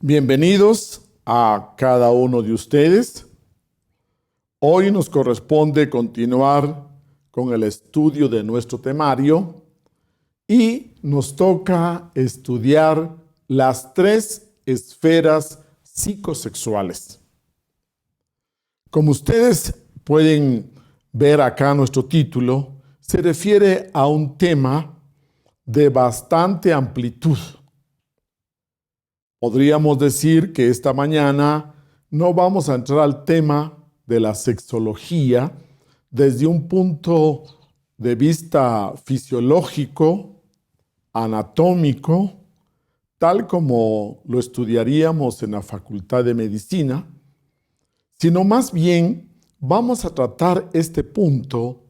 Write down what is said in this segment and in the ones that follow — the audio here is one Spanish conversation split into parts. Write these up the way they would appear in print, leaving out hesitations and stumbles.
Bienvenidos a cada uno de ustedes. Hoy nos corresponde continuar con el estudio de nuestro temario y nos toca estudiar las 3 esferas psicosexuales. Como ustedes pueden ver acá nuestro título, se refiere a un tema de bastante amplitud. Podríamos decir que esta mañana no vamos a entrar al tema de la sexología desde un punto de vista fisiológico, anatómico, tal como lo estudiaríamos en la Facultad de Medicina, sino más bien vamos a tratar este punto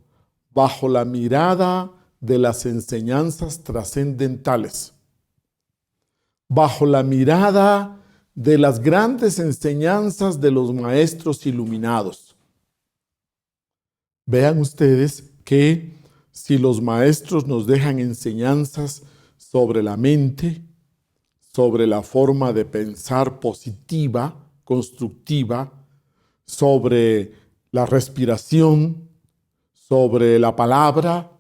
bajo la mirada de las enseñanzas trascendentales, bajo la mirada de las grandes enseñanzas de los maestros iluminados. Vean ustedes que si los maestros nos dejan enseñanzas sobre la mente, sobre la forma de pensar positiva, constructiva, sobre la respiración, sobre la palabra,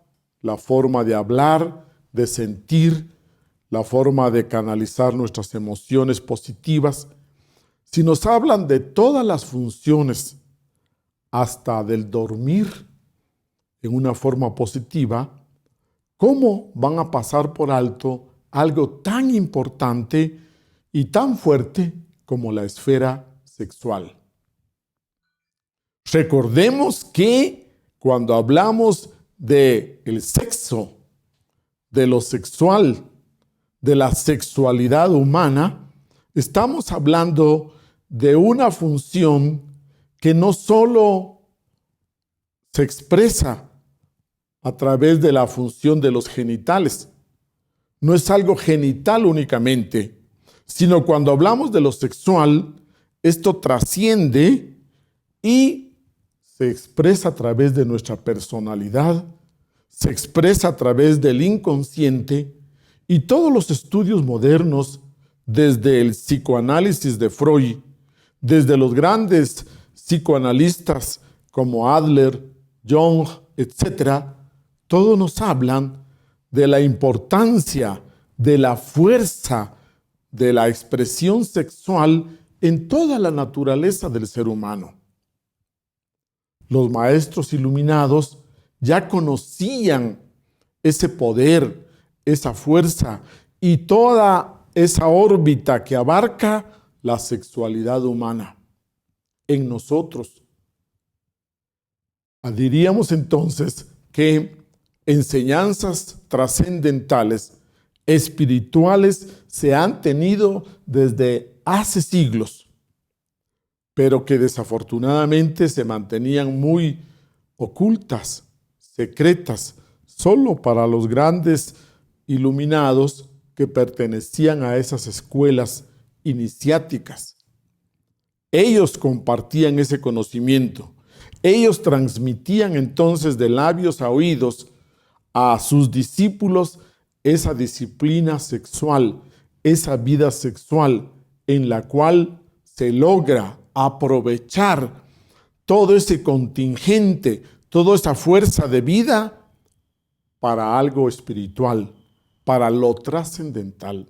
la forma de hablar, de sentir, la forma de canalizar nuestras emociones positivas, si nos hablan de todas las funciones, hasta del dormir en una forma positiva, ¿cómo van a pasar por alto algo tan importante y tan fuerte como la esfera sexual? Recordemos que cuando hablamos del sexo, de lo sexual, de la sexualidad humana, estamos hablando de una función que no solo se expresa a través de la función de los genitales, no es algo genital únicamente, sino cuando hablamos de lo sexual, esto trasciende y se expresa a través de nuestra personalidad, se expresa a través del inconsciente. Y todos los estudios modernos, desde el psicoanálisis de Freud, desde los grandes psicoanalistas como Adler, Jung, etc., todos nos hablan de la importancia, de la fuerza, de la expresión sexual en toda la naturaleza del ser humano. Los maestros iluminados ya conocían ese poder, esa fuerza y toda esa órbita que abarca la sexualidad humana en nosotros. Diríamos entonces que enseñanzas trascendentales, espirituales, se han tenido desde hace siglos, pero que desafortunadamente se mantenían muy ocultas, secretas, solo para los grandes iluminados que pertenecían a esas escuelas iniciáticas. Ellos compartían ese conocimiento. Ellos transmitían entonces de labios a oídos a sus discípulos esa disciplina sexual, esa vida sexual en la cual se logra aprovechar todo ese contingente, toda esa fuerza de vida para algo espiritual, para lo trascendental.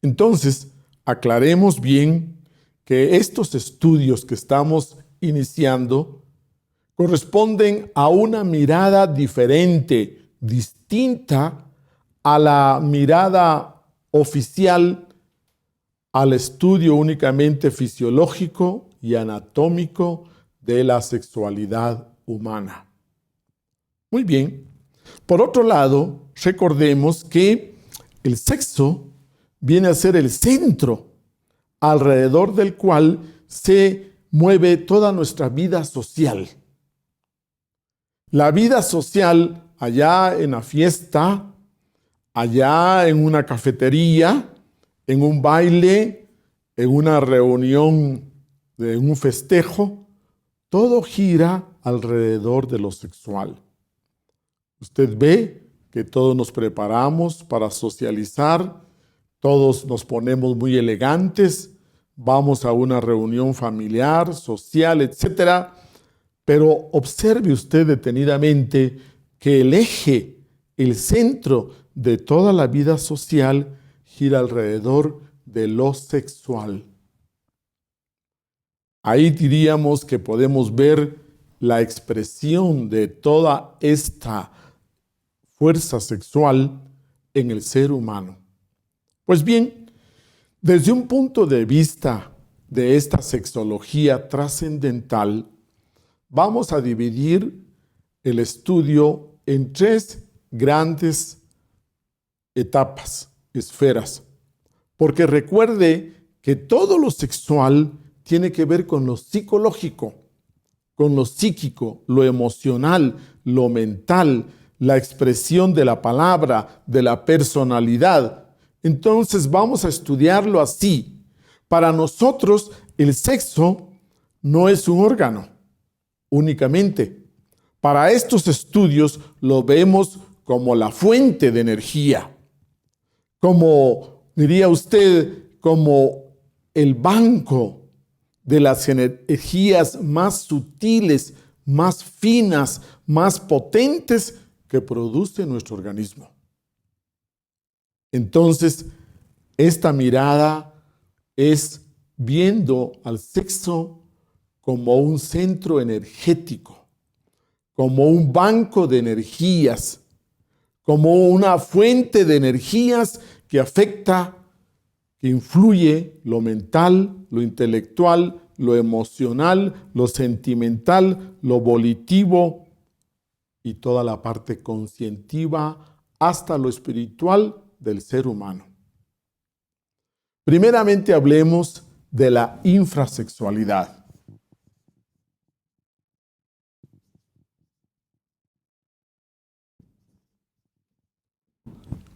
Entonces, aclaremos bien que estos estudios que estamos iniciando corresponden a una mirada diferente, distinta a la mirada oficial, al estudio únicamente fisiológico y anatómico de la sexualidad humana. Muy bien. Por otro lado, recordemos que el sexo viene a ser el centro alrededor del cual se mueve toda nuestra vida social. La vida social allá en la fiesta, allá en una cafetería, en un baile, en una reunión, en un festejo, todo gira alrededor de lo sexual. Usted ve que todos nos preparamos para socializar, Todos nos ponemos muy elegantes, vamos a una reunión familiar, social, etc. Pero observe usted detenidamente que el eje, el centro de toda la vida social gira alrededor de lo sexual. Ahí diríamos que podemos ver la expresión de toda esta fuerza sexual en el ser humano. Pues bien, desde un punto de vista de esta sexología trascendental, vamos a dividir el estudio en 3 grandes etapas, esferas. Porque recuerde que todo lo sexual tiene que ver con lo psicológico, con lo psíquico, lo emocional, lo mental, la expresión de la palabra, de la personalidad. Entonces vamos a estudiarlo así. Para nosotros el sexo no es un órgano únicamente. Para estos estudios lo vemos como la fuente de energía, como, diría usted, como el banco de las energías más sutiles, más finas, más potentes que produce nuestro organismo. Entonces, esta mirada es viendo al sexo como un centro energético, como un banco de energías, como una fuente de energías que afecta, que influye lo mental, lo intelectual, lo emocional, lo sentimental, lo volitivo y toda la parte conscientiva hasta lo espiritual del ser humano. Primeramente hablemos de la infrasexualidad.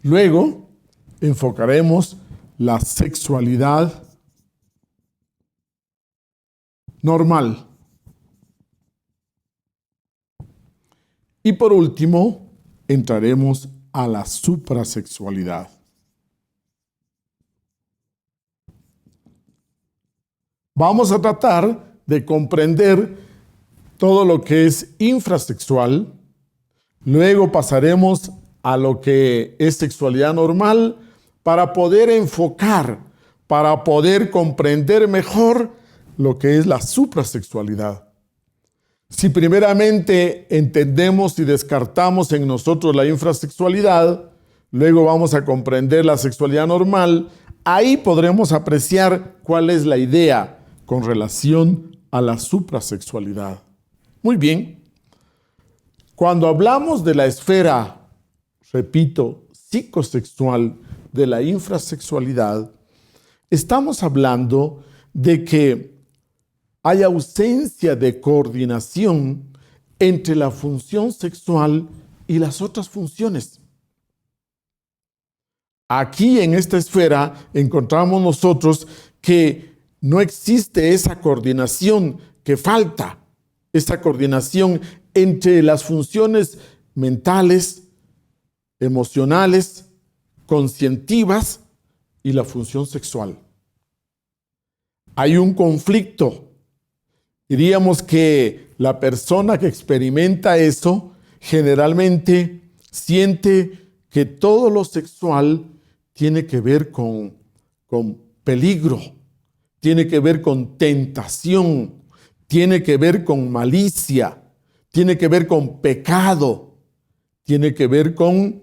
Luego enfocaremos la sexualidad normal. Y por último, entraremos a la suprasexualidad. Vamos a tratar de comprender todo lo que es infrasexual. Luego pasaremos a lo que es sexualidad normal para poder enfocar, para poder comprender mejor lo que es la suprasexualidad. Si primeramente entendemos y descartamos en nosotros la infrasexualidad, luego vamos a comprender la sexualidad normal, ahí podremos apreciar cuál es la idea con relación a la suprasexualidad. Muy bien, cuando hablamos de la esfera, repito, psicosexual, de la infrasexualidad, estamos hablando de que hay ausencia de coordinación entre la función sexual y las otras funciones. Aquí en esta esfera encontramos nosotros que no existe esa coordinación, que falta esa coordinación entre las funciones mentales, emocionales, conscientivas y la función sexual. Hay un conflicto. Diríamos que la persona que experimenta eso generalmente siente que todo lo sexual tiene que ver con peligro, tiene que ver con tentación, tiene que ver con malicia, tiene que ver con pecado, tiene que ver con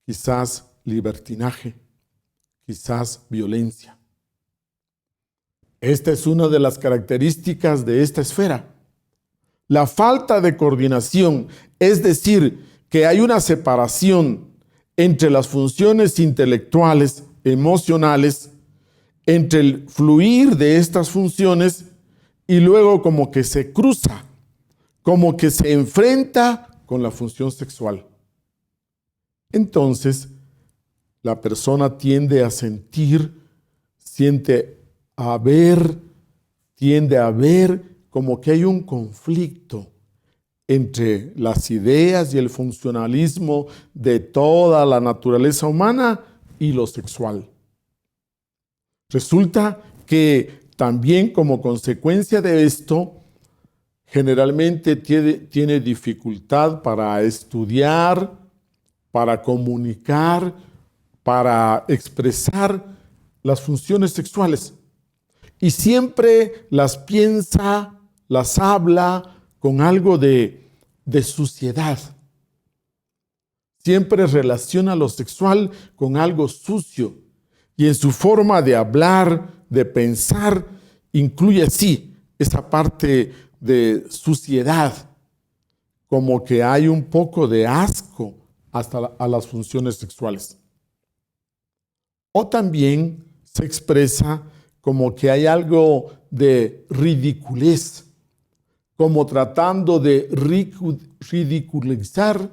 quizás libertinaje, quizás violencia. Esta es una de las características de esta esfera. La falta de coordinación, es decir, que hay una separación entre las funciones intelectuales, emocionales, entre el fluir de estas funciones y luego como que se cruza, como que se enfrenta con la función sexual. Entonces, la persona tiende a sentir, tiende a ver como que hay un conflicto entre las ideas y el funcionalismo de toda la naturaleza humana y lo sexual. Resulta que también como consecuencia de esto, generalmente tiene dificultad para estudiar, para comunicar, para expresar las funciones sexuales. Y siempre las piensa, las habla con algo de suciedad. Siempre relaciona lo sexual con algo sucio. Y en su forma de hablar, de pensar, incluye así esa parte de suciedad, como que hay un poco de asco hasta a las funciones sexuales. O también se expresa como que hay algo de ridiculez, como tratando de ridiculizar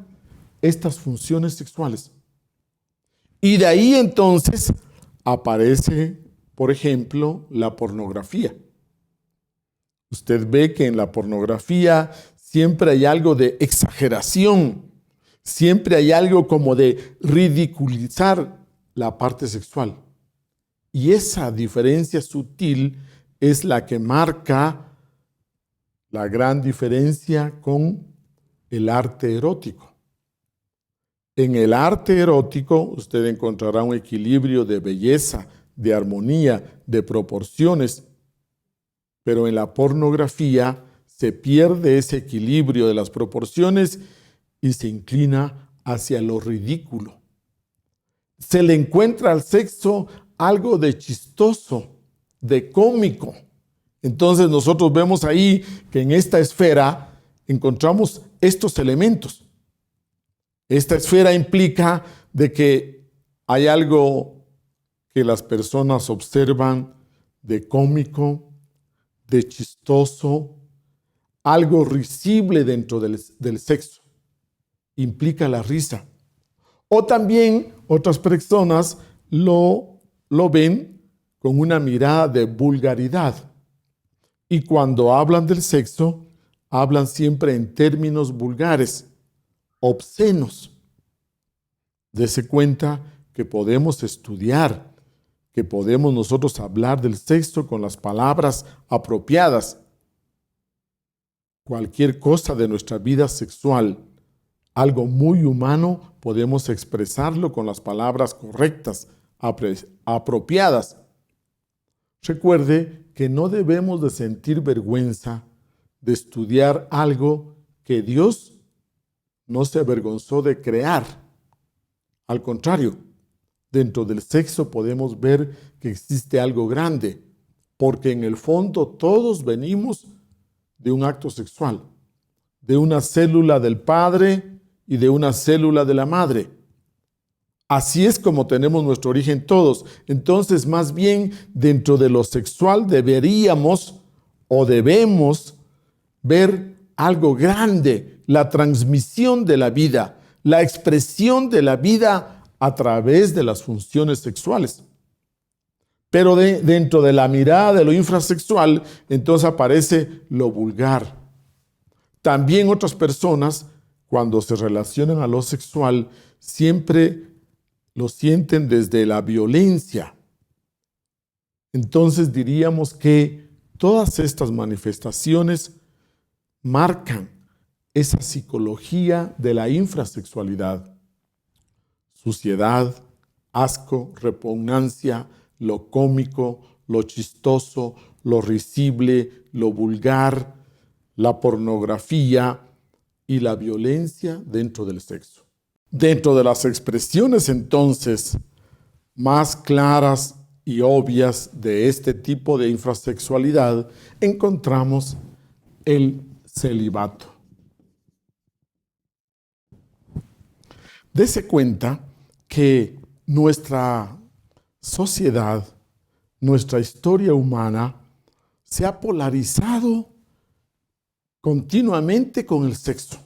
estas funciones sexuales. Y de ahí entonces aparece, por ejemplo, la pornografía. Usted ve que en la pornografía siempre hay algo de exageración, siempre hay algo como de ridiculizar la parte sexual. Y esa diferencia sutil es la que marca la gran diferencia con el arte erótico. En el arte erótico usted encontrará un equilibrio de belleza, de armonía, de proporciones, pero en la pornografía se pierde ese equilibrio de las proporciones y se inclina hacia lo ridículo. Se le encuentra al sexo algo de chistoso, de cómico. Entonces nosotros vemos ahí que en esta esfera encontramos estos elementos. Esta esfera implica de que hay algo que las personas observan de cómico, de chistoso, algo risible dentro del sexo. Implica la risa. O también otras personas lo ven con una mirada de vulgaridad. Y cuando hablan del sexo, hablan siempre en términos vulgares, obscenos. Dese cuenta que podemos estudiar, que podemos nosotros hablar del sexo con las palabras apropiadas. Cualquier cosa de nuestra vida sexual, algo muy humano, podemos expresarlo con las palabras correctas, apropiadas. Recuerde que no debemos de sentir vergüenza de estudiar algo que Dios no se avergonzó de crear. Al contrario, dentro del sexo podemos ver que existe algo grande, porque en el fondo todos venimos de un acto sexual, de una célula del padre y de una célula de la madre. Así es como tenemos nuestro origen todos. Entonces, más bien, dentro de lo sexual deberíamos o debemos ver algo grande, la transmisión de la vida, la expresión de la vida a través de las funciones sexuales. Pero dentro de la mirada de lo infrasexual, entonces aparece lo vulgar. También otras personas, cuando se relacionan a lo sexual, siempre lo sienten desde la violencia. Entonces diríamos que todas estas manifestaciones marcan esa psicología de la infrasexualidad. Suciedad, asco, repugnancia, lo cómico, lo chistoso, lo risible, lo vulgar, la pornografía y la violencia dentro del sexo. Dentro de las expresiones entonces más claras y obvias de este tipo de infrasexualidad encontramos el celibato. Dese cuenta que nuestra sociedad, nuestra historia humana, se ha polarizado continuamente con el sexo.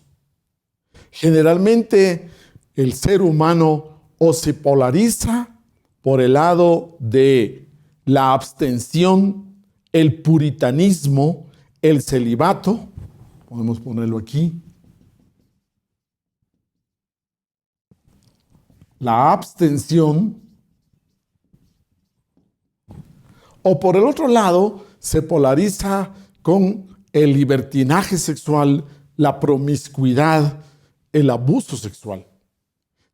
Generalmente el ser humano o se polariza por el lado de la abstención, el puritanismo, el celibato, podemos ponerlo aquí, la abstención O por el otro lado, se polariza con el libertinaje sexual, la promiscuidad, el abuso sexual.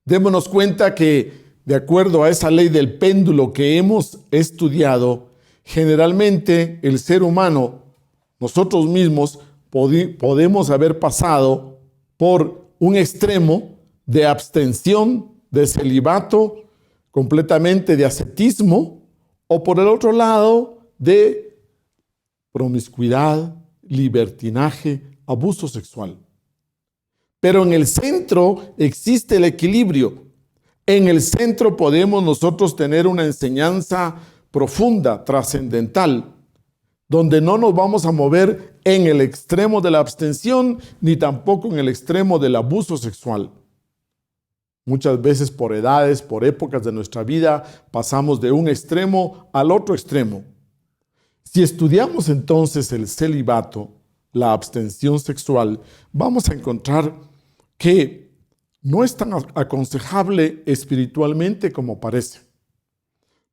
Démonos cuenta que, de acuerdo a esa ley del péndulo que hemos estudiado, generalmente el ser humano, nosotros mismos, podemos haber pasado por un extremo de abstención, de celibato, completamente de ascetismo, o por el otro lado de promiscuidad, libertinaje, abuso sexual. Pero en el centro existe el equilibrio. En el centro podemos nosotros tener una enseñanza profunda, trascendental, donde no nos vamos a mover en el extremo de la abstención, ni tampoco en el extremo del abuso sexual. Muchas veces por edades, por épocas de nuestra vida, pasamos de un extremo al otro extremo. Si estudiamos entonces el celibato, la abstención sexual, vamos a encontrar que no es tan aconsejable espiritualmente como parece.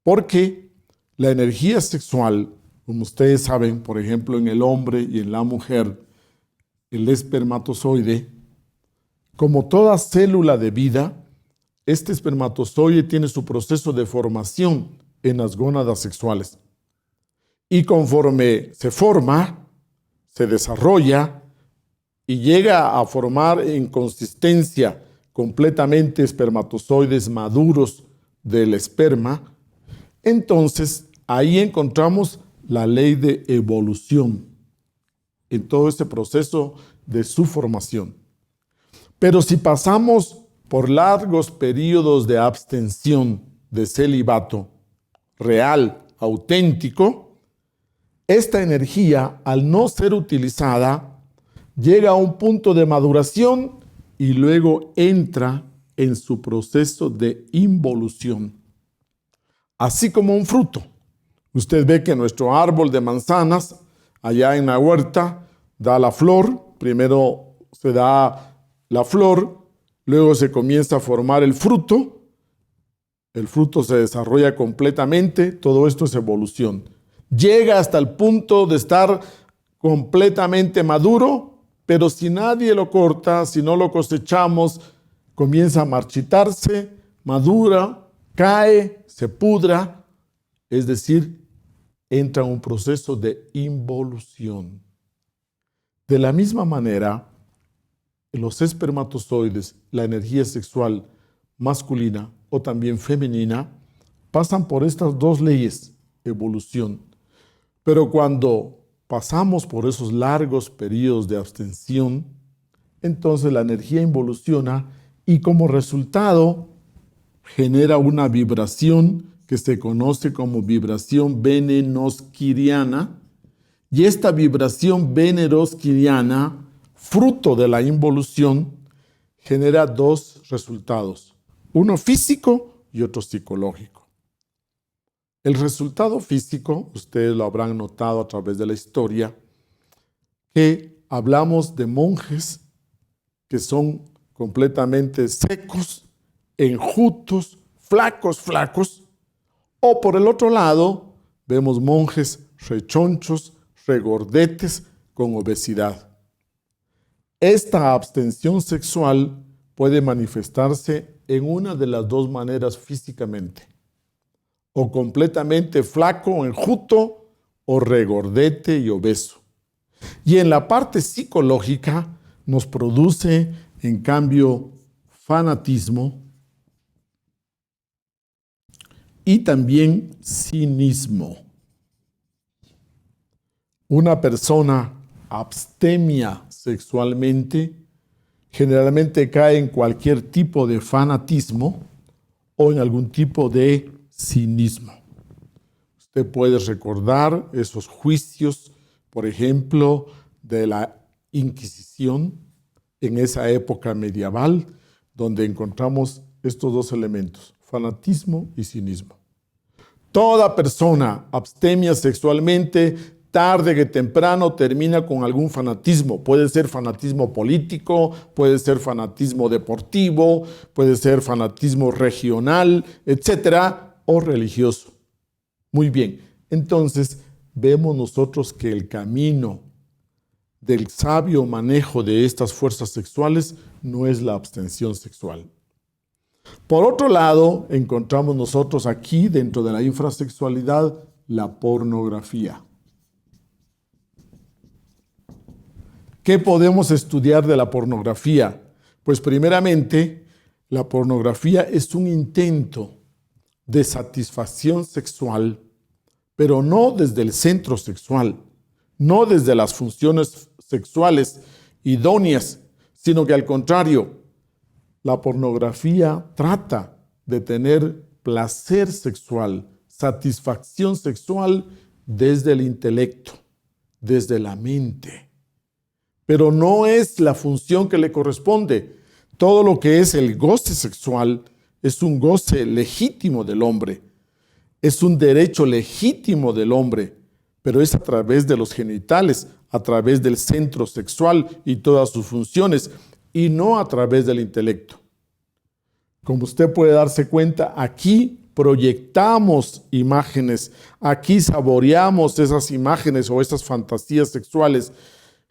Porque la energía sexual, como ustedes saben, por ejemplo, en el hombre y en la mujer, el espermatozoide, como toda célula de vida, este espermatozoide tiene su proceso de formación en las gónadas sexuales. Y conforme se forma, se desarrolla y llega a formar en consistencia completamente espermatozoides maduros del esperma, entonces ahí encontramos la ley de evolución en todo este proceso de su formación. Pero si pasamos por largos periodos de abstención, de celibato real, auténtico, esta energía, al no ser utilizada, llega a un punto de maduración y luego entra en su proceso de involución. Así como un fruto. Usted ve que nuestro árbol de manzanas, allá en la huerta, da la flor. Primero se da la flor, luego se comienza a formar el fruto se desarrolla completamente, todo esto es evolución. Llega hasta el punto de estar completamente maduro, pero si nadie lo corta, si no lo cosechamos, comienza a marchitarse, madura, cae, se pudra, es decir, entra en un proceso de involución. De la misma manera, los espermatozoides, la energía sexual masculina o también femenina, pasan por estas dos leyes, evolución. Pero cuando pasamos por esos largos periodos de abstención, entonces la energía involuciona y como resultado genera una vibración que se conoce como vibración venenosquiriana, y esta vibración venenosquiriana, fruto de la involución, genera dos resultados, uno físico y otro psicológico. El resultado físico, ustedes lo habrán notado a través de la historia, que hablamos de monjes que son completamente secos, enjutos, flacos, o por el otro lado, vemos monjes rechonchos, regordetes, con obesidad. Esta abstención sexual puede manifestarse en una de las dos maneras físicamente, o completamente flaco, enjuto, o regordete y obeso. Y en la parte psicológica nos produce, en cambio, fanatismo y también cinismo. Una persona abstemia sexualmente generalmente cae en cualquier tipo de fanatismo o en algún tipo de cinismo. Usted puede recordar esos juicios, por ejemplo, de la Inquisición en esa época medieval, donde encontramos estos dos elementos, fanatismo y cinismo. Toda persona abstemia sexualmente, tarde que temprano termina con algún fanatismo. Puede ser fanatismo político, puede ser fanatismo deportivo, puede ser fanatismo regional, etcétera, o religioso. Muy bien. Entonces, vemos nosotros que el camino del sabio manejo de estas fuerzas sexuales no es la abstención sexual. Por otro lado, encontramos nosotros aquí, dentro de la infrasexualidad, la pornografía. ¿Qué podemos estudiar de la pornografía? Pues primeramente, la pornografía es un intento de satisfacción sexual, pero no desde el centro sexual, no desde las funciones sexuales idóneas, sino que al contrario, la pornografía trata de tener placer sexual, satisfacción sexual desde el intelecto, desde la mente. Pero no es la función que le corresponde. Todo lo que es el goce sexual es un goce legítimo del hombre. Es un derecho legítimo del hombre, pero es a través de los genitales, a través del centro sexual y todas sus funciones, y no a través del intelecto. Como usted puede darse cuenta, aquí proyectamos imágenes, aquí saboreamos esas imágenes o esas fantasías sexuales,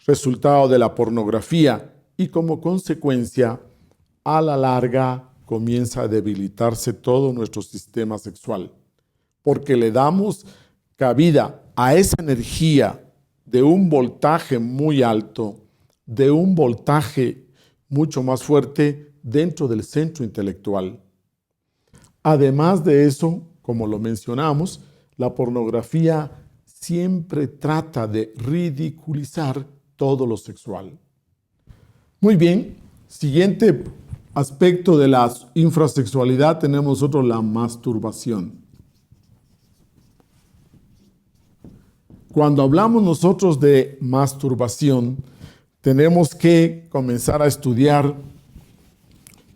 resultado de la pornografía, y como consecuencia, a la larga comienza a debilitarse todo nuestro sistema sexual, porque le damos cabida a esa energía de un voltaje muy alto, de un voltaje mucho más fuerte dentro del centro intelectual. Además de eso, como lo mencionamos, la pornografía siempre trata de ridiculizar todo lo sexual. Muy bien, siguiente aspecto de la infrasexualidad tenemos nosotros la masturbación. Cuando hablamos nosotros de masturbación, tenemos que comenzar a estudiar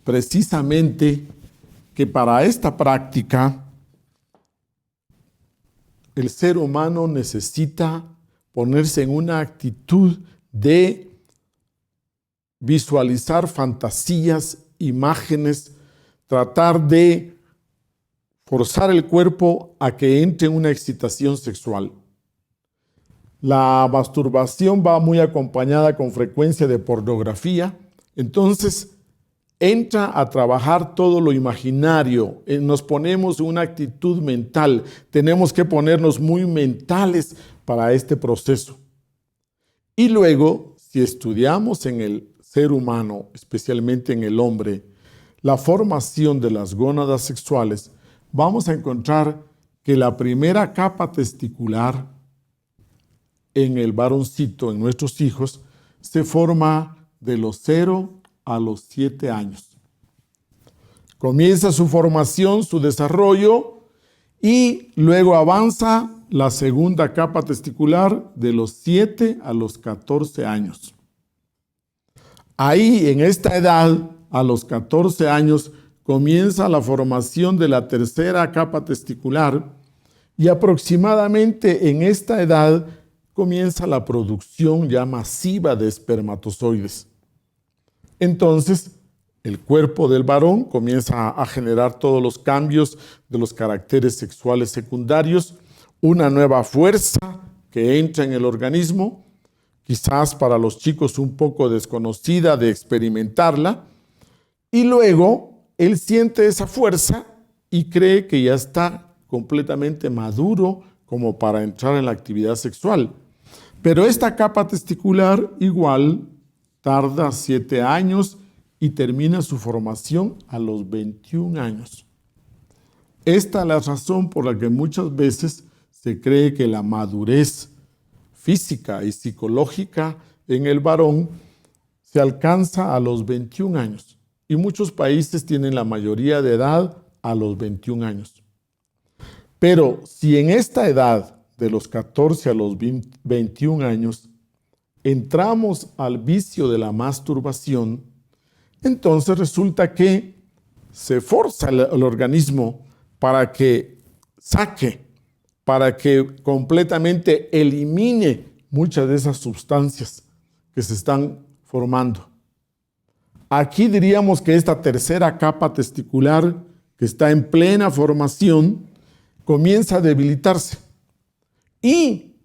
precisamente que para esta práctica el ser humano necesita ponerse en una actitud de visualizar fantasías, imágenes, tratar de forzar el cuerpo a que entre en una excitación sexual. La masturbación va muy acompañada con frecuencia de pornografía, entonces entra a trabajar todo lo imaginario, nos ponemos en una actitud mental, tenemos que ponernos muy mentales para este proceso. Y luego, si estudiamos en el ser humano, especialmente en el hombre, la formación de las gónadas sexuales, vamos a encontrar que la primera capa testicular en el varoncito, en nuestros hijos, se forma de los 0 a los 7 años. Comienza su formación, su desarrollo, y luego avanza la segunda capa testicular de los 7 a los 14 años. Ahí, en esta edad, a los 14 años, comienza la formación de la tercera capa testicular, y aproximadamente en esta edad comienza la producción ya masiva de espermatozoides. Entonces, el cuerpo del varón comienza a generar todos los cambios de los caracteres sexuales secundarios, una nueva fuerza que entra en el organismo, quizás para los chicos un poco desconocida de experimentarla, y luego él siente esa fuerza y cree que ya está completamente maduro como para entrar en la actividad sexual. Pero esta capa testicular igual tarda 7 años y termina su formación a los 21 años. Esta es la razón por la que muchas veces se cree que la madurez física y psicológica en el varón se alcanza a los 21 años. Y muchos países tienen la mayoría de edad a los 21 años. Pero si en esta edad, de los 14 a los 21 años, entramos al vicio de la masturbación, entonces resulta que se forza el organismo para que saque, para que completamente elimine muchas de esas sustancias que se están formando. Aquí diríamos que esta tercera capa testicular, que está en plena formación, comienza a debilitarse. Y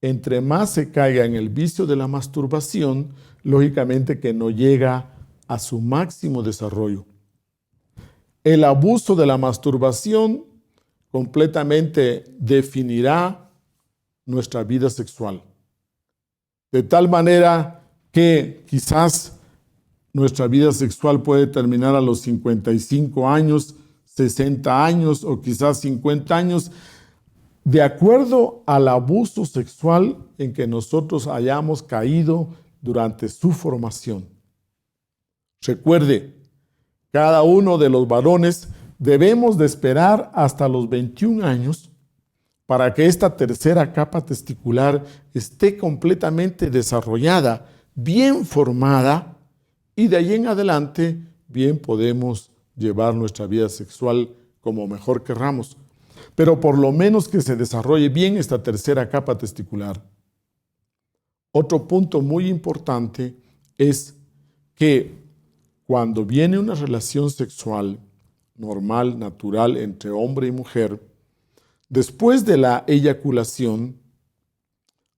entre más se caiga en el vicio de la masturbación, lógicamente que no llega a su máximo desarrollo. El abuso de la masturbación completamente definirá nuestra vida sexual. De tal manera que quizás nuestra vida sexual puede terminar a los 55 años, 60 años o quizás 50 años, de acuerdo al abuso sexual en que nosotros hayamos caído durante su formación. Recuerde, cada uno de los varones debemos de esperar hasta los 21 años para que esta tercera capa testicular esté completamente desarrollada, bien formada, y de ahí en adelante bien podemos llevar nuestra vida sexual como mejor querramos. Pero por lo menos que se desarrolle bien esta tercera capa testicular. Otro punto muy importante es que cuando viene una relación sexual normal, natural, entre hombre y mujer, después de la eyaculación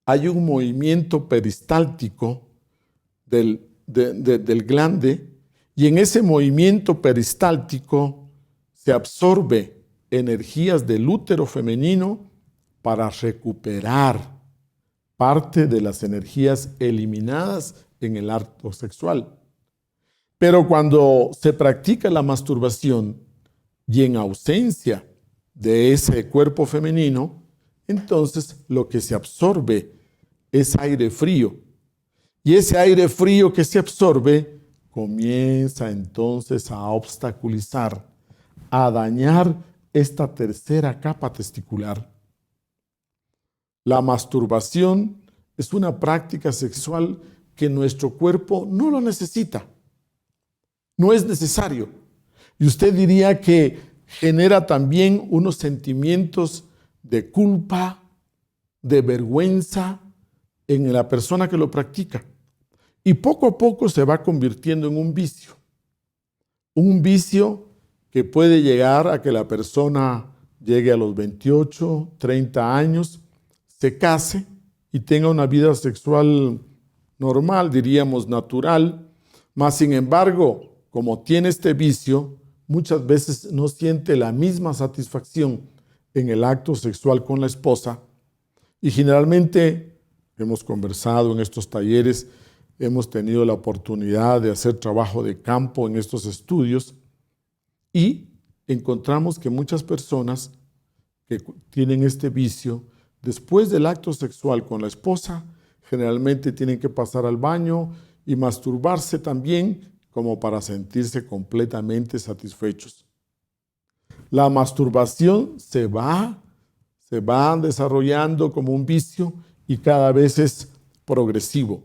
hay un movimiento peristáltico del glande, y en ese movimiento peristáltico se absorbe energías del útero femenino para recuperar parte de las energías eliminadas en el acto sexual. Pero cuando se practica la masturbación y en ausencia de ese cuerpo femenino, entonces lo que se absorbe es aire frío. Y ese aire frío que se absorbe comienza entonces a obstaculizar, a dañar esta tercera capa testicular. La masturbación es una práctica sexual que nuestro cuerpo no lo necesita. No es necesario. Y usted diría que genera también unos sentimientos de culpa, de vergüenza en la persona que lo practica. Y poco a poco se va convirtiendo en un vicio. Un vicio que puede llegar a que la persona llegue a los 28, 30 años, se case y tenga una vida sexual normal, diríamos natural, mas sin embargo, como tiene este vicio, muchas veces no siente la misma satisfacción en el acto sexual con la esposa. Y generalmente hemos conversado en estos talleres, hemos tenido la oportunidad de hacer trabajo de campo en estos estudios y encontramos que muchas personas que tienen este vicio, después del acto sexual con la esposa, generalmente tienen que pasar al baño y masturbarse también como para sentirse completamente satisfechos. La masturbación se va desarrollando como un vicio y cada vez es progresivo.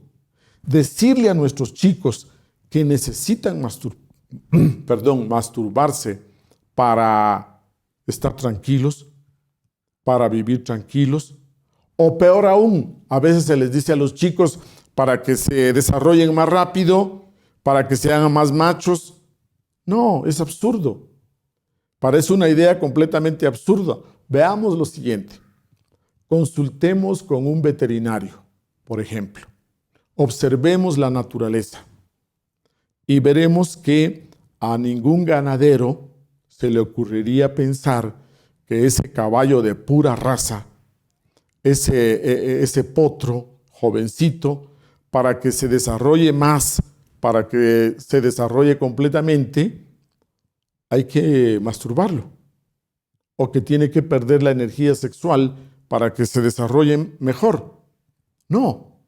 Decirle a nuestros chicos que necesitan masturbarse para estar tranquilos, para vivir tranquilos, o peor aún, a veces se les dice a los chicos para que se desarrollen más rápido, para que se hagan más machos. No, es absurdo. Parece una idea completamente absurda. Veamos lo siguiente. Consultemos con un veterinario, por ejemplo. Observemos la naturaleza y veremos que a ningún ganadero se le ocurriría pensar que ese caballo de pura raza, ese potro jovencito, para que se desarrolle más, para que se desarrolle completamente, hay que masturbarlo, o que tiene que perder la energía sexual para que se desarrolle mejor. No,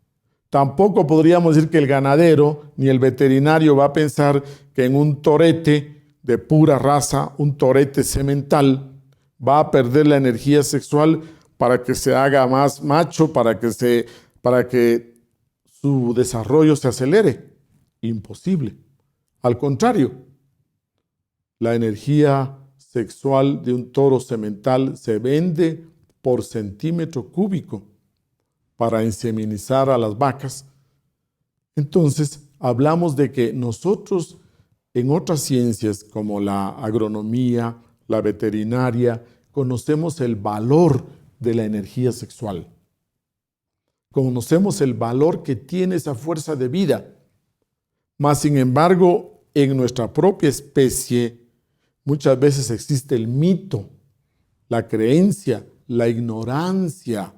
tampoco podríamos decir que el ganadero ni el veterinario va a pensar que en un torete de pura raza, un torete semental, va a perder la energía sexual para que se haga más macho, para que su desarrollo se acelere. Imposible. Al contrario, la energía sexual de un toro semental se vende por centímetro cúbico para inseminizar a las vacas. Entonces, hablamos de que nosotros en otras ciencias como la agronomía, la veterinaria, conocemos el valor de la energía sexual. Conocemos el valor que tiene esa fuerza de vida, mas sin embargo, en nuestra propia especie muchas veces existe el mito, la creencia, la ignorancia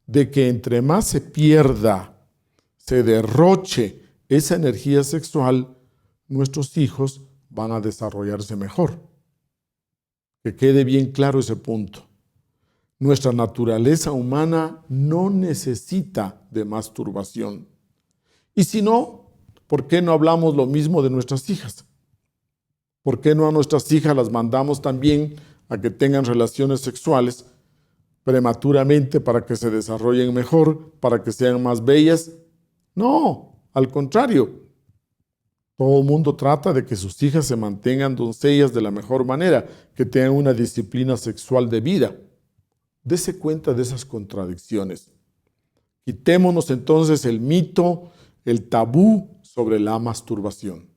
de que entre más se pierda, se derroche esa energía sexual, nuestros hijos van a desarrollarse mejor. Que quede bien claro ese punto. Nuestra naturaleza humana no necesita de masturbación. Y si no, ¿por qué no hablamos lo mismo de nuestras hijas? ¿Por qué no a nuestras hijas las mandamos también a que tengan relaciones sexuales prematuramente para que se desarrollen mejor, para que sean más bellas? No, al contrario. Todo el mundo trata de que sus hijas se mantengan doncellas de la mejor manera, que tengan una disciplina sexual debida. Dese cuenta de esas contradicciones. Quitémonos entonces el mito, el tabú sobre la masturbación.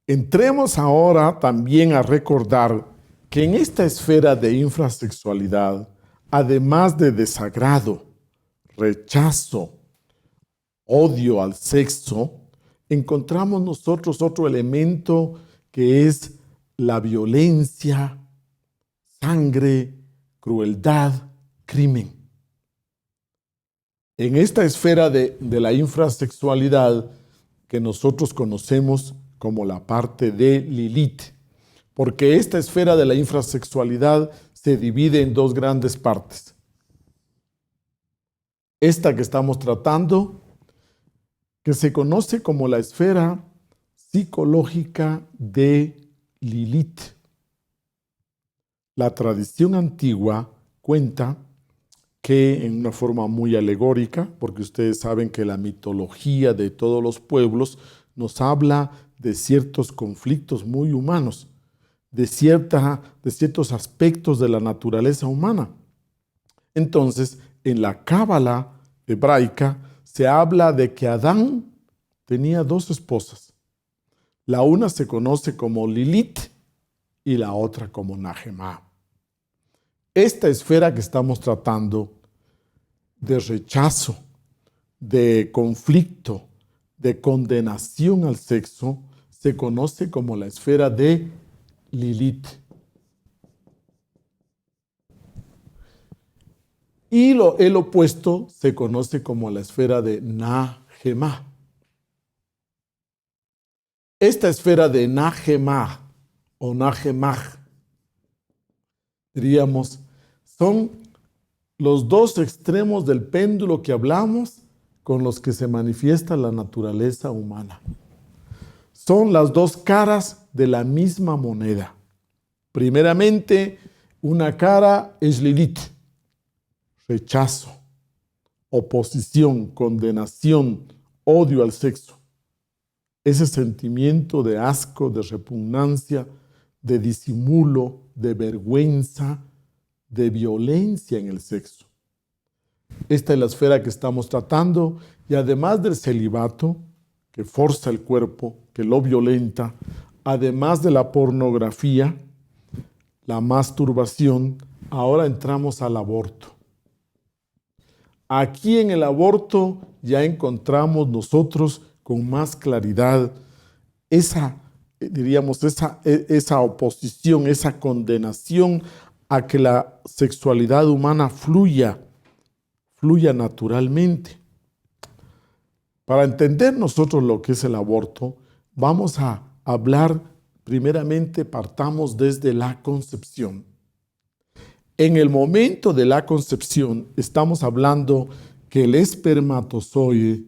Entremos ahora también a recordar que en esta esfera de infrasexualidad, además de desagrado, rechazo, odio al sexo, encontramos nosotros otro elemento que es la violencia, sangre, crueldad, crimen. En esta esfera de la infrasexualidad que nosotros conocemos como la parte de Lilith, porque esta esfera de la infrasexualidad se divide en dos grandes partes. Esta que estamos tratando, que se conoce como la esfera psicológica de Lilith. La tradición antigua cuenta que en una forma muy alegórica, porque ustedes saben que la mitología de todos los pueblos nos habla de ciertos conflictos muy humanos, de ciertos aspectos de la naturaleza humana. Entonces, en la Cábala hebraica se habla de que Adán tenía dos esposas. La una se conoce como Lilith y la otra como Nahemá. Esta esfera que estamos tratando de rechazo, de conflicto, de condenación al sexo, se conoce como la esfera de Lilith. Y el opuesto se conoce como la esfera de Nahemá. Esta esfera de Nahemá o Nahemaj, diríamos, son los dos extremos del péndulo que hablamos con los que se manifiesta la naturaleza humana. Son las dos caras de la misma moneda. Primeramente, una cara es Lilith, rechazo, oposición, condenación, odio al sexo. Ese sentimiento de asco, de repugnancia, de disimulo, de vergüenza, de violencia en el sexo. Esta es la esfera que estamos tratando y además del celibato, que forza el cuerpo, que lo violenta, además de la pornografía, la masturbación, ahora entramos al aborto. Aquí en el aborto ya encontramos nosotros con más claridad esa oposición, esa condenación a que la sexualidad humana fluya naturalmente. Para entender nosotros lo que es el aborto, vamos a hablar primeramente, partamos desde la concepción. En el momento de la concepción estamos hablando que el espermatozoide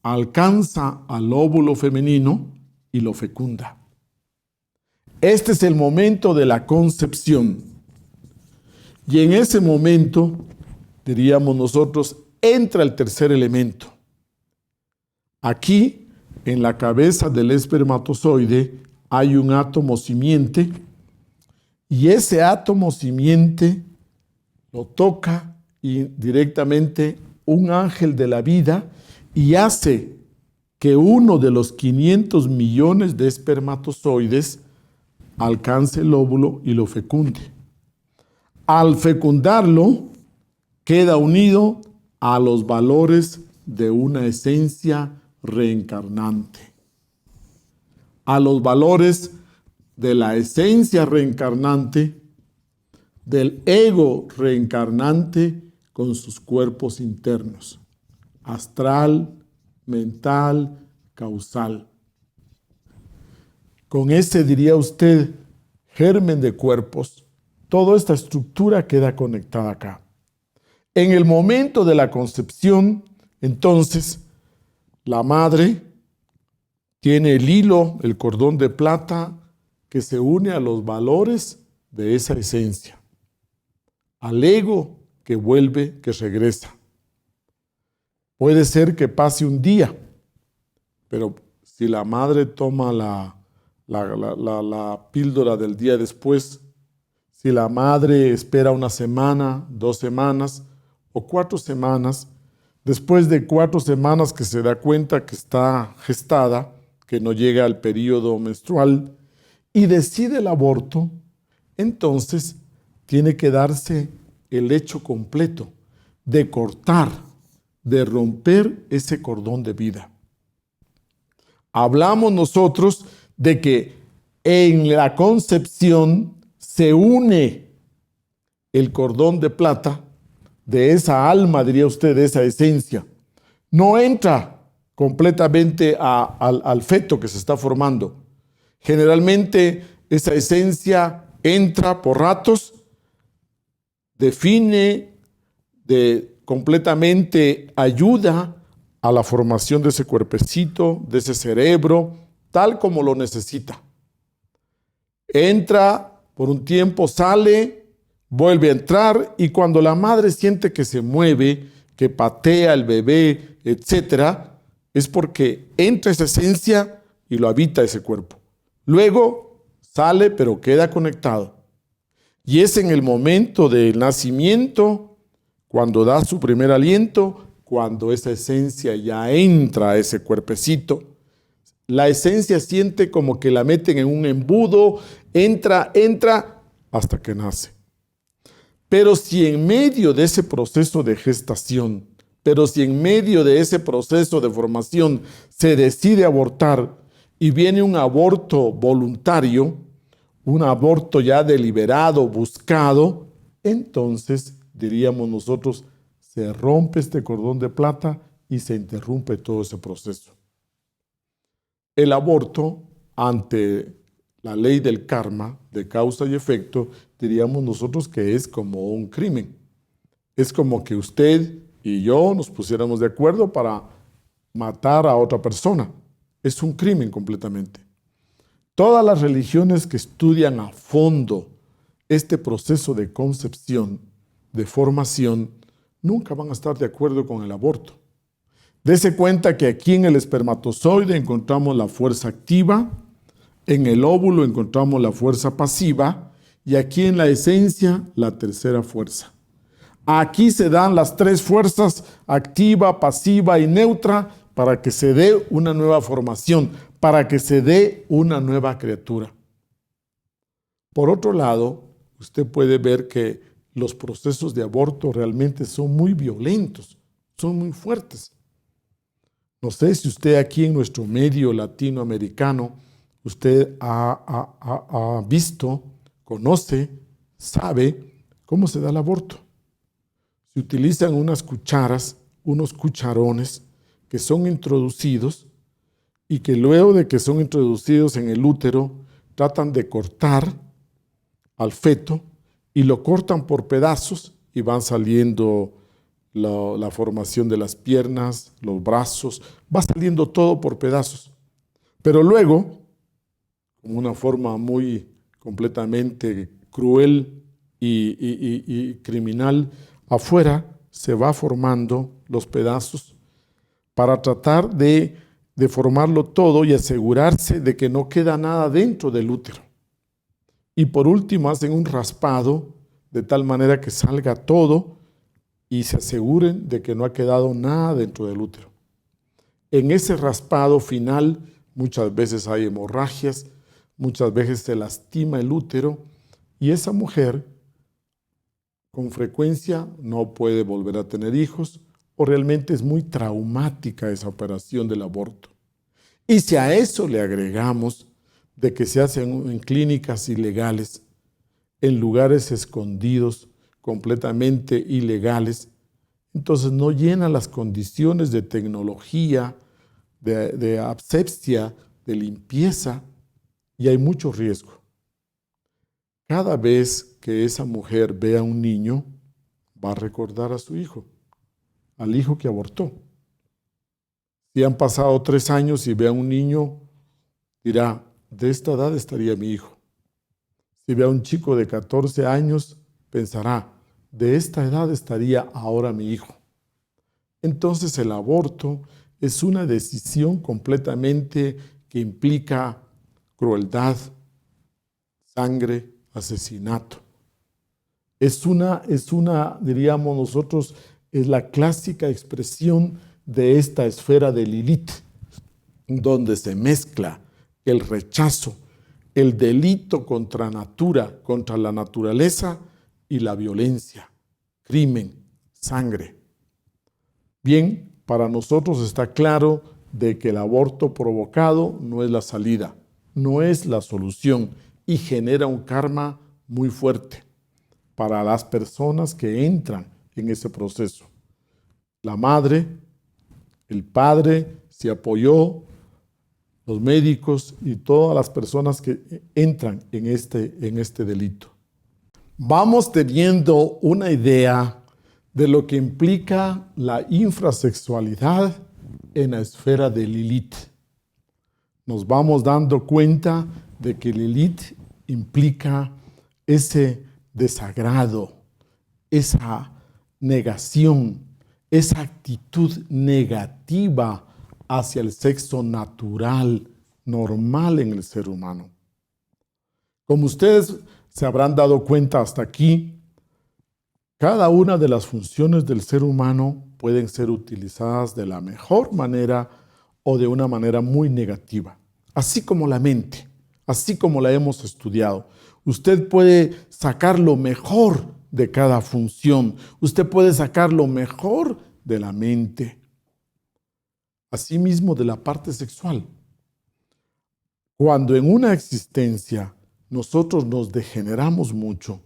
alcanza al óvulo femenino y lo fecunda. Este es el momento de la concepción. Y en ese momento, diríamos nosotros, entra el tercer elemento. Aquí, en la cabeza del espermatozoide, hay un átomo simiente y ese átomo simiente lo toca directamente un ángel de la vida y hace que uno de los 500 millones de espermatozoides alcance el óvulo y lo fecunde. Al fecundarlo, queda unido a los valores de una esencia reencarnante, a los valores de la esencia reencarnante, del ego reencarnante con sus cuerpos internos, astral, mental, causal. Con ese, diría usted, germen de cuerpos, toda esta estructura queda conectada acá. En el momento de la concepción, entonces, la madre tiene el hilo, el cordón de plata, que se une a los valores de esa esencia, al ego que vuelve, que regresa. Puede ser que pase un día, pero si la madre toma la píldora del día después, si la madre espera una semana, 2 semanas o 4 semanas, después de 4 semanas que se da cuenta que está gestada, que no llega al periodo menstrual, y decide el aborto, entonces tiene que darse el hecho completo de cortar, de romper ese cordón de vida. Hablamos nosotros de que en la concepción se une el cordón de plata de esa alma, diría usted, de esa esencia. No entra completamente al feto que se está formando. Generalmente esa esencia entra por ratos, define, completamente ayuda a la formación de ese cuerpecito, de ese cerebro, tal como lo necesita. Entra por un tiempo, sale, vuelve a entrar, y cuando la madre siente que se mueve, que patea el bebé, etcétera, es porque entra esa esencia y lo habita ese cuerpo. Luego sale, pero queda conectado. Y es en el momento del nacimiento, cuando da su primer aliento, cuando esa esencia ya entra a ese cuerpecito. La esencia siente como que la meten en un embudo, entra, hasta que nace. Pero si en medio de ese proceso de gestación, si en medio de ese proceso de formación se decide abortar y viene un aborto voluntario, un aborto ya deliberado, buscado, entonces, diríamos nosotros, se rompe este cordón de plata y se interrumpe todo ese proceso. El aborto, ante la ley del karma, de causa y efecto, diríamos nosotros que es como un crimen. Es como que usted y yo nos pusiéramos de acuerdo para matar a otra persona. Es un crimen completamente. Todas las religiones que estudian a fondo este proceso de concepción, de formación, nunca van a estar de acuerdo con el aborto. Dese cuenta que aquí en el espermatozoide encontramos la fuerza activa, en el óvulo encontramos la fuerza pasiva y aquí en la esencia la tercera fuerza. Aquí se dan las 3 fuerzas, activa, pasiva y neutra, para que se dé una nueva formación, para que se dé una nueva criatura. Por otro lado, usted puede ver que los procesos de aborto realmente son muy violentos, son muy fuertes. No sé si usted aquí en nuestro medio latinoamericano, usted ha visto, conoce, sabe cómo se da el aborto. Se utilizan unas cucharas, unos cucharones que son introducidos y que luego de que son introducidos en el útero, tratan de cortar al feto y lo cortan por pedazos y van saliendo la formación de las piernas, los brazos, va saliendo todo por pedazos. Pero luego, como una forma muy completamente cruel y criminal, afuera se va formando los pedazos para tratar de formarlo todo y asegurarse de que no queda nada dentro del útero. Y por último hacen un raspado de tal manera que salga todo y se aseguren de que no ha quedado nada dentro del útero. En ese raspado final muchas veces hay hemorragias, muchas veces se lastima el útero y esa mujer con frecuencia no puede volver a tener hijos o realmente es muy traumática esa operación del aborto. Y si a eso le agregamos de que se hacen en clínicas ilegales, en lugares escondidos, completamente ilegales, entonces no llena las condiciones de tecnología, de asepsia, de limpieza, y hay mucho riesgo. Cada vez que esa mujer vea a un niño, va a recordar a su hijo, al hijo que abortó. Si han pasado 3 años y ve a un niño, dirá, de esta edad estaría mi hijo. Si ve a un chico de 14 años, pensará, de esta edad estaría ahora mi hijo. Entonces el aborto es una decisión completamente que implica crueldad, sangre, asesinato. Es una, diríamos nosotros, es la clásica expresión de esta esfera de Lilith, donde se mezcla el rechazo, el delito contra la naturaleza y la violencia, crimen, sangre. Bien, para nosotros está claro de que el aborto provocado no es la salida, no es la solución y genera un karma muy fuerte para las personas que entran en ese proceso. La madre, el padre se apoyó, los médicos y todas las personas que entran en este delito. Vamos teniendo una idea de lo que implica la infrasexualidad en la esfera de Lilith. Nos vamos dando cuenta de que Lilith implica ese desagrado, esa negación, esa actitud negativa hacia el sexo natural, normal en el ser humano. Como ustedes se habrán dado cuenta hasta aquí, cada una de las funciones del ser humano pueden ser utilizadas de la mejor manera o de una manera muy negativa. Así como la mente, así como la hemos estudiado. Usted puede sacar lo mejor de cada función. Usted puede sacar lo mejor de la mente. Asimismo de la parte sexual. Cuando en una existencia nosotros nos degeneramos mucho,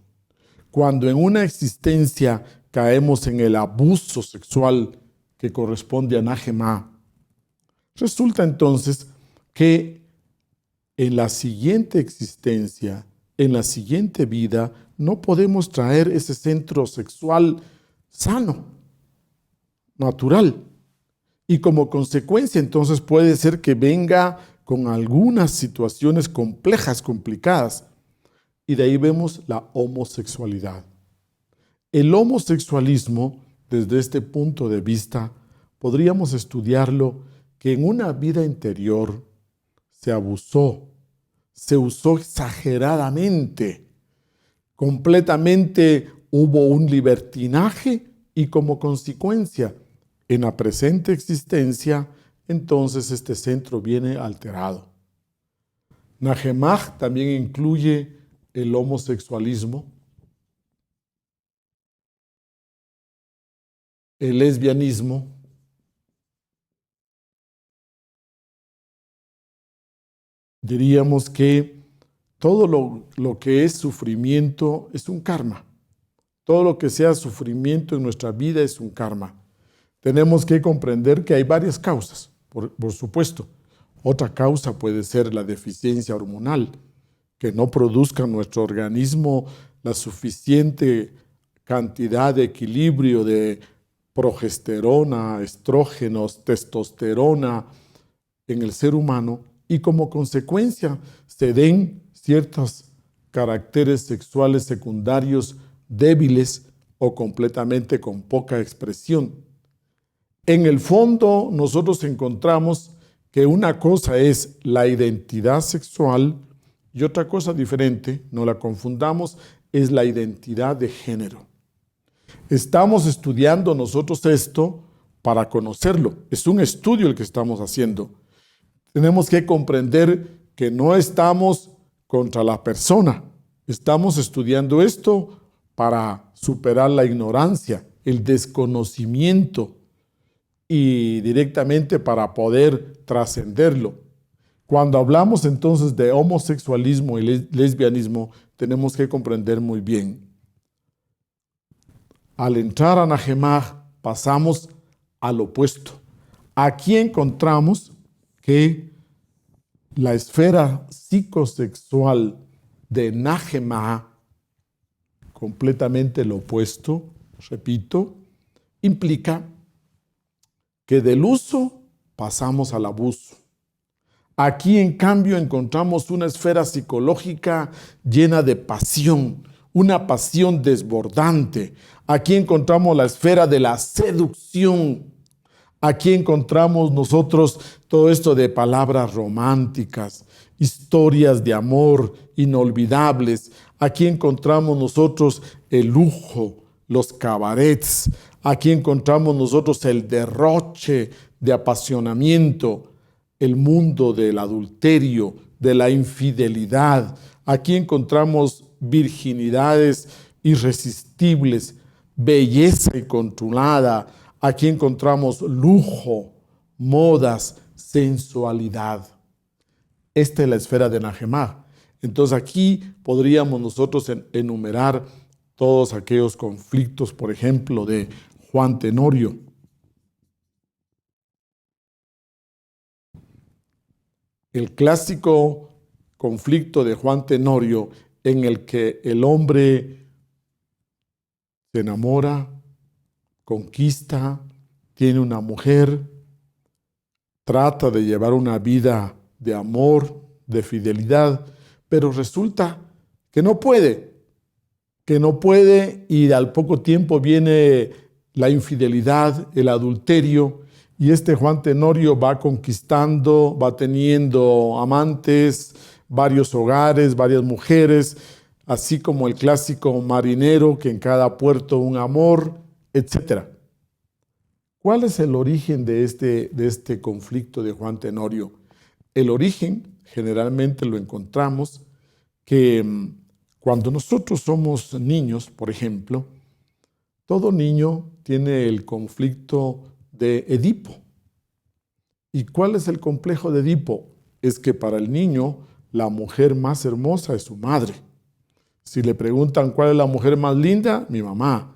cuando en una existencia caemos en el abuso sexual que corresponde a Najemá, resulta entonces que en la siguiente existencia, en la siguiente vida, no podemos traer ese centro sexual sano, natural. Y como consecuencia, entonces puede ser que venga con algunas situaciones complejas, complicadas. Y de ahí vemos la homosexualidad. El homosexualismo, desde este punto de vista, podríamos estudiarlo que en una vida interior se abusó, se usó exageradamente, completamente hubo un libertinaje y como consecuencia, en la presente existencia, entonces este centro viene alterado. Najemah también incluye el homosexualismo, el lesbianismo, diríamos que todo lo que es sufrimiento es un karma. Todo lo que sea sufrimiento en nuestra vida es un karma. Tenemos que comprender que hay varias causas, por supuesto. Otra causa puede ser la deficiencia hormonal, que no produzca en nuestro organismo la suficiente cantidad de equilibrio de progesterona, estrógenos, testosterona en el ser humano y como consecuencia se den ciertos caracteres sexuales secundarios débiles o completamente con poca expresión. En el fondo nosotros encontramos que una cosa es la identidad sexual y otra cosa diferente, no la confundamos, es la identidad de género. Estamos estudiando nosotros esto para conocerlo. Es un estudio el que estamos haciendo. Tenemos que comprender que no estamos contra la persona. Estamos estudiando esto para superar la ignorancia, el desconocimiento y directamente para poder trascenderlo. Cuando hablamos entonces de homosexualismo y lesbianismo, tenemos que comprender muy bien. Al entrar a Nahemah, pasamos al opuesto. Aquí encontramos que la esfera psicosexual de Nahemah, completamente lo opuesto, repito, implica que del uso pasamos al abuso. Aquí, en cambio, encontramos una esfera psicológica llena de pasión, una pasión desbordante. Aquí encontramos la esfera de la seducción. Aquí encontramos nosotros todo esto de palabras románticas, historias de amor inolvidables. Aquí encontramos nosotros el lujo, los cabarets. Aquí encontramos nosotros el derroche de apasionamiento, el mundo del adulterio, de la infidelidad. Aquí encontramos virginidades irresistibles, belleza incontrolada. Aquí encontramos lujo, modas, sensualidad. Esta es la esfera de Nahemah. Entonces aquí podríamos nosotros enumerar todos aquellos conflictos, por ejemplo, de Juan Tenorio. El clásico conflicto de Juan Tenorio en el que el hombre se enamora, conquista, tiene una mujer, trata de llevar una vida de amor, de fidelidad, pero resulta que no puede y al poco tiempo viene la infidelidad, el adulterio, y Juan Tenorio va conquistando, va teniendo amantes, varios hogares, varias mujeres, así como el clásico marinero que en cada puerto un amor, etc. ¿Cuál es el origen de este conflicto de Juan Tenorio? El origen generalmente lo encontramos que cuando nosotros somos niños, por ejemplo, todo niño tiene el conflicto de Edipo. ¿Y cuál es el complejo de Edipo? Es que para el niño la mujer más hermosa es su madre. Si le preguntan cuál es la mujer más linda, mi mamá.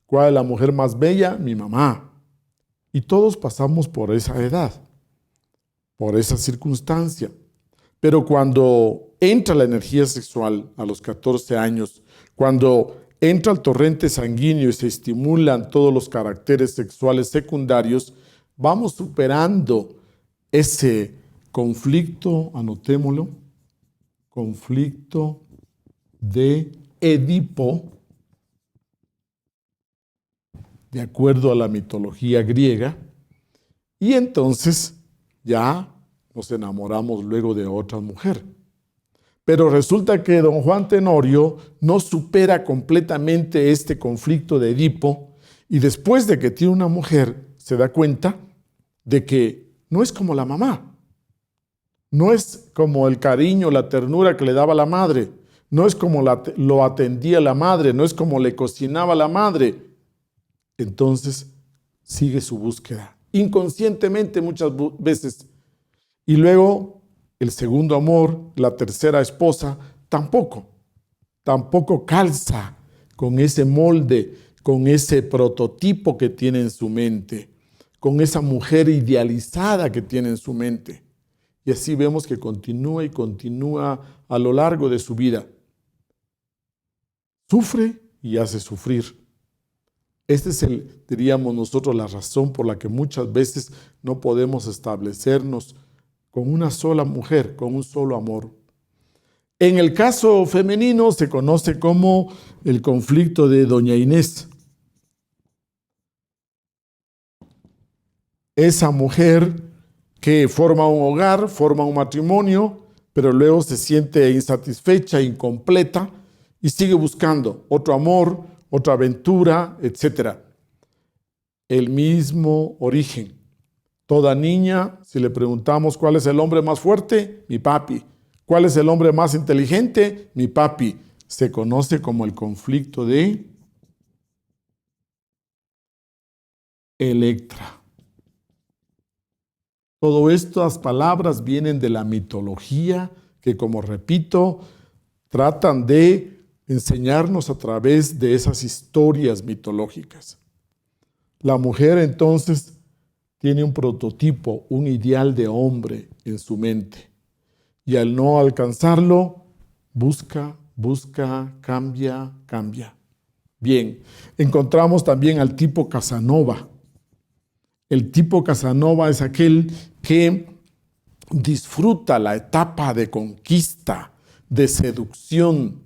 ¿Cuál es la mujer más bella? Mi mamá. Y todos pasamos por esa edad, por esa circunstancia. Pero cuando entra la energía sexual a los 14 años, cuando entra el torrente sanguíneo y se estimulan todos los caracteres sexuales secundarios, vamos superando ese conflicto, anotémoslo, conflicto de Edipo, de acuerdo a la mitología griega, y entonces ya nos enamoramos luego de otra mujer. Pero resulta que don Juan Tenorio no supera completamente este conflicto de Edipo y después de que tiene una mujer se da cuenta de que no es como la mamá, no es como el cariño, la ternura que le daba la madre, no es como lo atendía la madre, no es como le cocinaba la madre. Entonces sigue su búsqueda, inconscientemente muchas veces. Y luego el segundo amor, la tercera esposa, tampoco calza con ese molde, con ese prototipo que tiene en su mente, con esa mujer idealizada que tiene en su mente. Y así vemos que continúa y continúa a lo largo de su vida. Sufre y hace sufrir. Esta es diríamos nosotros, la razón por la que muchas veces no podemos establecernos con una sola mujer, con un solo amor. En el caso femenino se conoce como el conflicto de Doña Inés. Esa mujer que forma un hogar, forma un matrimonio, pero luego se siente insatisfecha, incompleta y sigue buscando otro amor, otra aventura, etc. El mismo origen. Toda niña, si le preguntamos cuál es el hombre más fuerte, mi papi. ¿Cuál es el hombre más inteligente? Mi papi. Se conoce como el conflicto de Electra. Todas estas palabras vienen de la mitología que, como repito, tratan de enseñarnos a través de esas historias mitológicas. La mujer entonces tiene un prototipo, un ideal de hombre en su mente. Y al no alcanzarlo, busca, cambia. Bien, encontramos también al tipo Casanova. El tipo Casanova es aquel que disfruta la etapa de conquista, de seducción,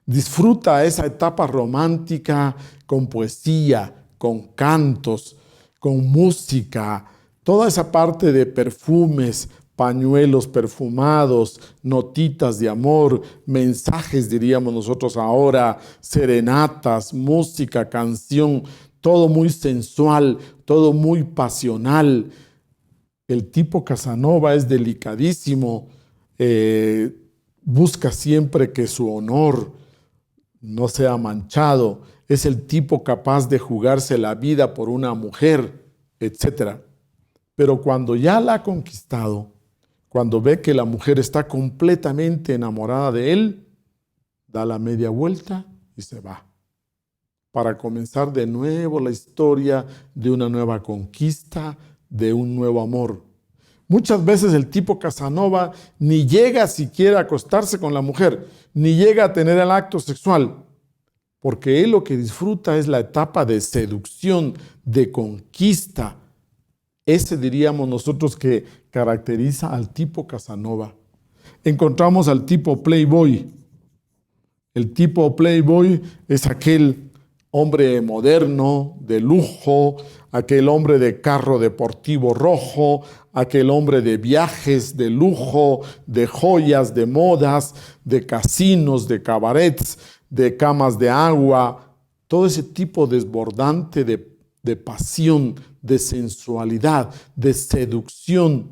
disfruta esa etapa romántica con poesía, con cantos, con música, toda esa parte de perfumes, pañuelos perfumados, notitas de amor, mensajes, diríamos nosotros ahora, serenatas, música, canción, todo muy sensual, todo muy pasional. El tipo Casanova es delicadísimo, busca siempre que su honor no sea manchado, es el tipo capaz de jugarse la vida por una mujer, etc. Pero cuando ya la ha conquistado, cuando ve que la mujer está completamente enamorada de él, da la media vuelta y se va, para comenzar de nuevo la historia de una nueva conquista, de un nuevo amor. Muchas veces el tipo Casanova ni llega siquiera a acostarse con la mujer, ni llega a tener el acto sexual, porque él lo que disfruta es la etapa de seducción, de conquista. Ese diríamos nosotros que caracteriza al tipo Casanova. Encontramos al tipo Playboy. El tipo Playboy es aquel hombre moderno, de lujo, aquel hombre de carro deportivo rojo, aquel hombre de viajes, de lujo, de joyas, de modas, de casinos, de cabarets, de camas de agua, todo ese tipo desbordante de pasión, de sensualidad, de seducción.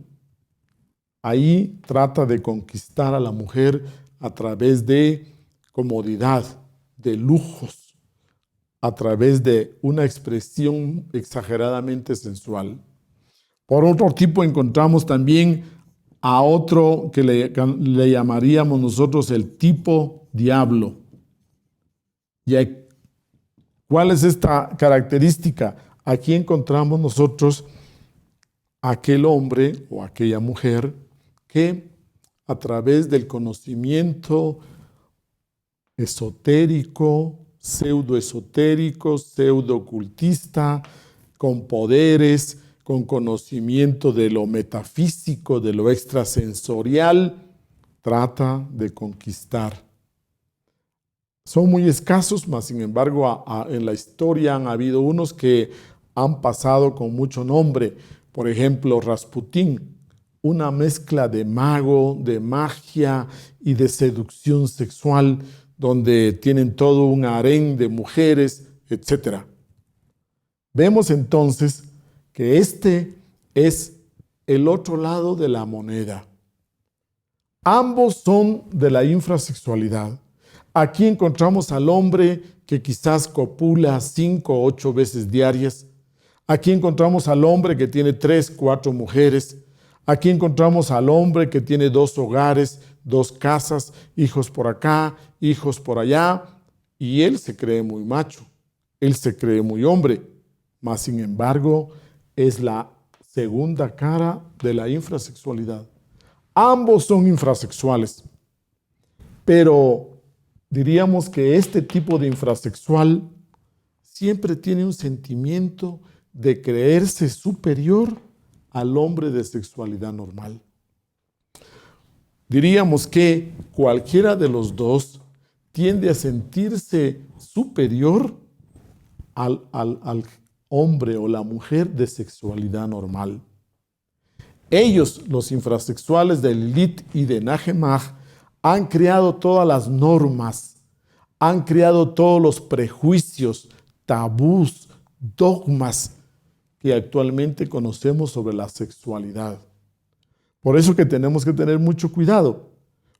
Ahí trata de conquistar a la mujer a través de comodidad, de lujos, a través de una expresión exageradamente sensual. Por otro tipo encontramos también a otro que le llamaríamos nosotros el tipo diablo. ¿Y cuál es esta característica? Aquí encontramos nosotros aquel hombre o aquella mujer que a través del conocimiento esotérico, pseudoesotérico, pseudo-ocultista, con poderes, con conocimiento de lo metafísico, de lo extrasensorial, trata de conquistar. Son muy escasos, mas sin embargo en la historia han habido unos que han pasado con mucho nombre. Por ejemplo, Rasputín, una mezcla de mago, de magia y de seducción sexual, donde tienen todo un harén de mujeres, etc. Vemos entonces que este es el otro lado de la moneda. Ambos son de la infrasexualidad. Aquí encontramos al hombre que quizás copula 5 o 8 veces diarias. Aquí encontramos al hombre que tiene 3, 4 mujeres. Aquí encontramos al hombre que tiene 2 hogares, 2 casas, hijos por acá, hijos por allá. Y él se cree muy macho, él se cree muy hombre. Mas, sin embargo, es la segunda cara de la infrasexualidad. Ambos son infrasexuales, pero diríamos que este tipo de infrasexual siempre tiene un sentimiento de creerse superior al hombre de sexualidad normal. Diríamos que cualquiera de los dos tiende a sentirse superior al hombre o la mujer de sexualidad normal. Ellos, los infrasexuales de Lilith y de Nahemaj, han creado todas las normas, han creado todos los prejuicios, tabús, dogmas que actualmente conocemos sobre la sexualidad. Por eso que tenemos que tener mucho cuidado,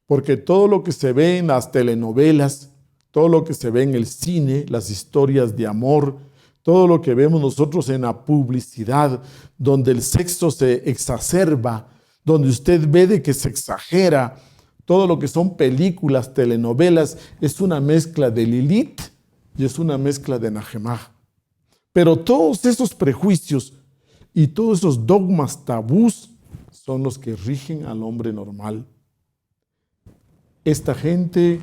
Porque todo lo que se ve en las telenovelas, todo lo que se ve en el cine, las historias de amor, todo lo que vemos nosotros en la publicidad, donde el sexo se exacerba, donde usted ve de que se exagera, todo lo que son películas, telenovelas, es una mezcla de Lilith y es una mezcla de Najemah. Pero todos esos prejuicios y todos esos dogmas tabús son los que rigen al hombre normal. Esta gente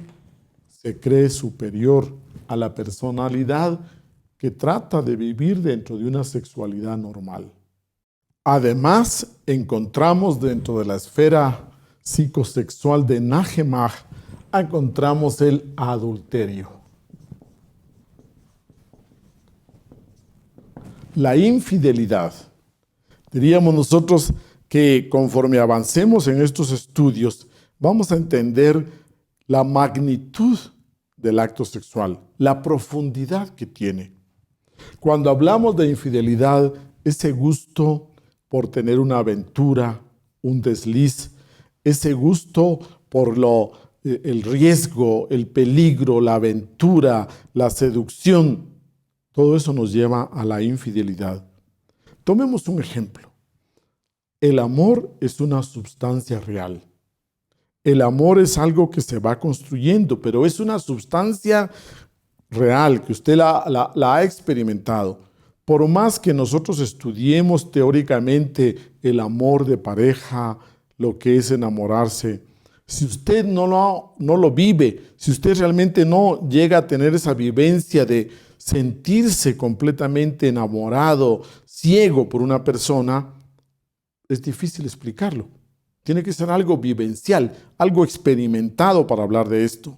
se cree superior a la personalidad que trata de vivir dentro de una sexualidad normal. Además, encontramos dentro de la esfera psicosexual de Najemah, encontramos el adulterio. La infidelidad. Diríamos nosotros que conforme avancemos en estos estudios, vamos a entender la magnitud del acto sexual, la profundidad que tiene. Cuando hablamos de infidelidad, ese gusto por tener una aventura, un desliz, ese gusto por el riesgo, el peligro, la aventura, la seducción, todo eso nos lleva a la infidelidad. Tomemos un ejemplo. El amor es una sustancia real. El amor es algo que se va construyendo, pero es una sustancia real, que usted la ha experimentado. Por más que nosotros estudiemos teóricamente el amor de pareja, lo que es enamorarse, si usted no lo vive, si usted realmente no llega a tener esa vivencia de sentirse completamente enamorado, ciego por una persona, es difícil explicarlo. Tiene que ser algo vivencial, algo experimentado para hablar de esto.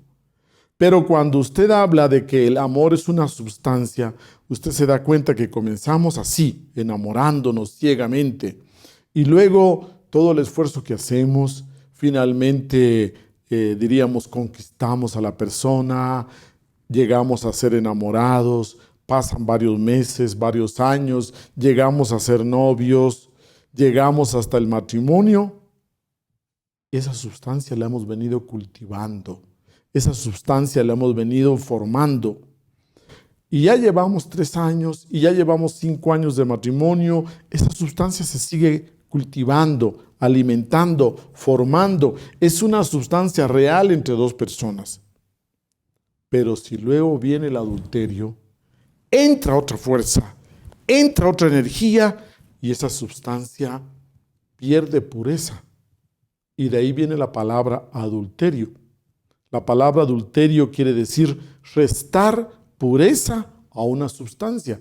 Pero cuando usted habla de que el amor es una sustancia, usted se da cuenta que comenzamos así, enamorándonos ciegamente. Y luego todo el esfuerzo que hacemos, finalmente, diríamos, conquistamos a la persona, llegamos a ser enamorados, pasan varios meses, varios años, llegamos a ser novios, llegamos hasta el matrimonio. Esa sustancia la hemos venido cultivando. Esa sustancia la hemos venido formando. Y ya llevamos 3 años y ya llevamos 5 años de matrimonio. Esa sustancia se sigue cultivando, alimentando, formando. Es una sustancia real entre 2 personas. Pero si luego viene el adulterio, entra otra fuerza, entra otra energía y esa sustancia pierde pureza. Y de ahí viene la palabra adulterio. La palabra adulterio quiere decir restar pureza a una sustancia.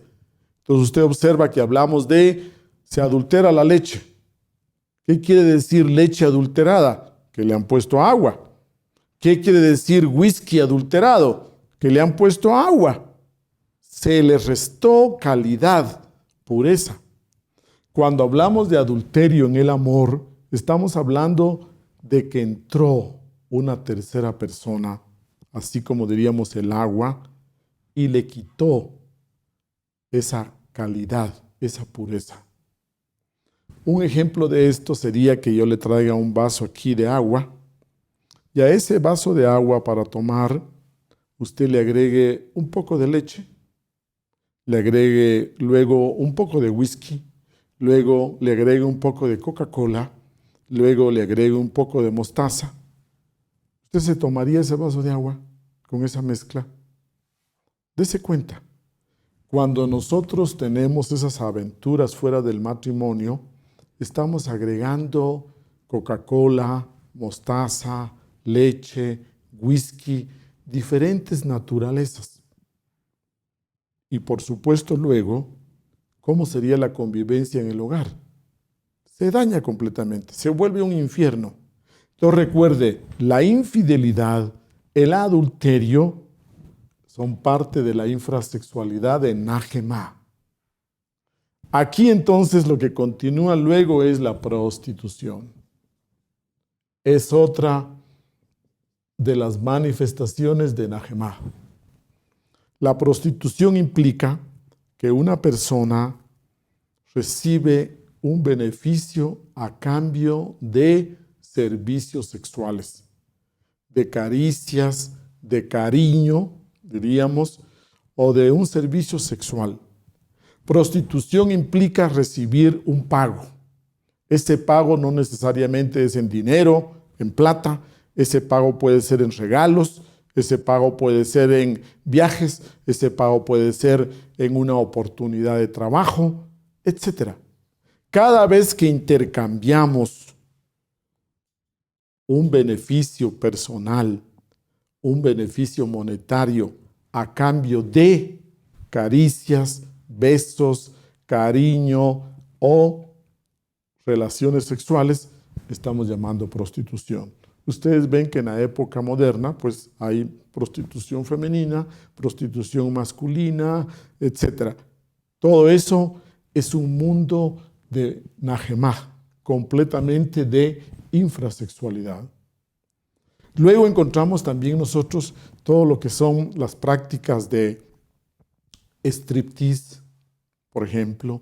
Entonces usted observa que hablamos de se adultera la leche. ¿Qué quiere decir leche adulterada? Que le han puesto agua. ¿Qué quiere decir whisky adulterado? Que le han puesto agua. Se le restó calidad, pureza. Cuando hablamos de adulterio en el amor, estamos hablando de que entró una tercera persona, así como diríamos el agua, y le quitó esa calidad, esa pureza. Un ejemplo de esto sería que yo le traiga un vaso aquí de agua y a ese vaso de agua para tomar, usted le agregue un poco de leche, le agregue luego un poco de whisky, luego le agregue un poco de Coca-Cola, luego le agregue un poco de mostaza. ¿Usted se tomaría ese vaso de agua con esa mezcla? Dese cuenta, cuando nosotros tenemos esas aventuras fuera del matrimonio, estamos agregando Coca-Cola, mostaza, leche, whisky, diferentes naturalezas. Y por supuesto luego, ¿cómo sería la convivencia en el hogar? Se daña completamente, se vuelve un infierno. Entonces recuerde, la infidelidad, el adulterio, son parte de la infrasexualidad de Najemah. Aquí entonces lo que continúa luego es la prostitución. Es otra de las manifestaciones de Najemah. La prostitución implica que una persona recibe un beneficio a cambio de servicios sexuales. de caricias, de cariño, diríamos, o de un servicio sexual. Prostitución implica recibir un pago. Ese pago no necesariamente es en dinero, en plata. Ese pago puede ser en regalos, ese pago puede ser en viajes, ese pago puede ser en una oportunidad de trabajo, etc. Cada vez que intercambiamos un beneficio personal, un beneficio monetario a cambio de caricias, besos, cariño o relaciones sexuales, estamos llamando prostitución. Ustedes ven que en la época moderna pues hay prostitución femenina, prostitución masculina, etc. Todo eso es un mundo de najemá, completamente de infrasexualidad. Luego encontramos también nosotros todo lo que son las prácticas de striptease, por ejemplo.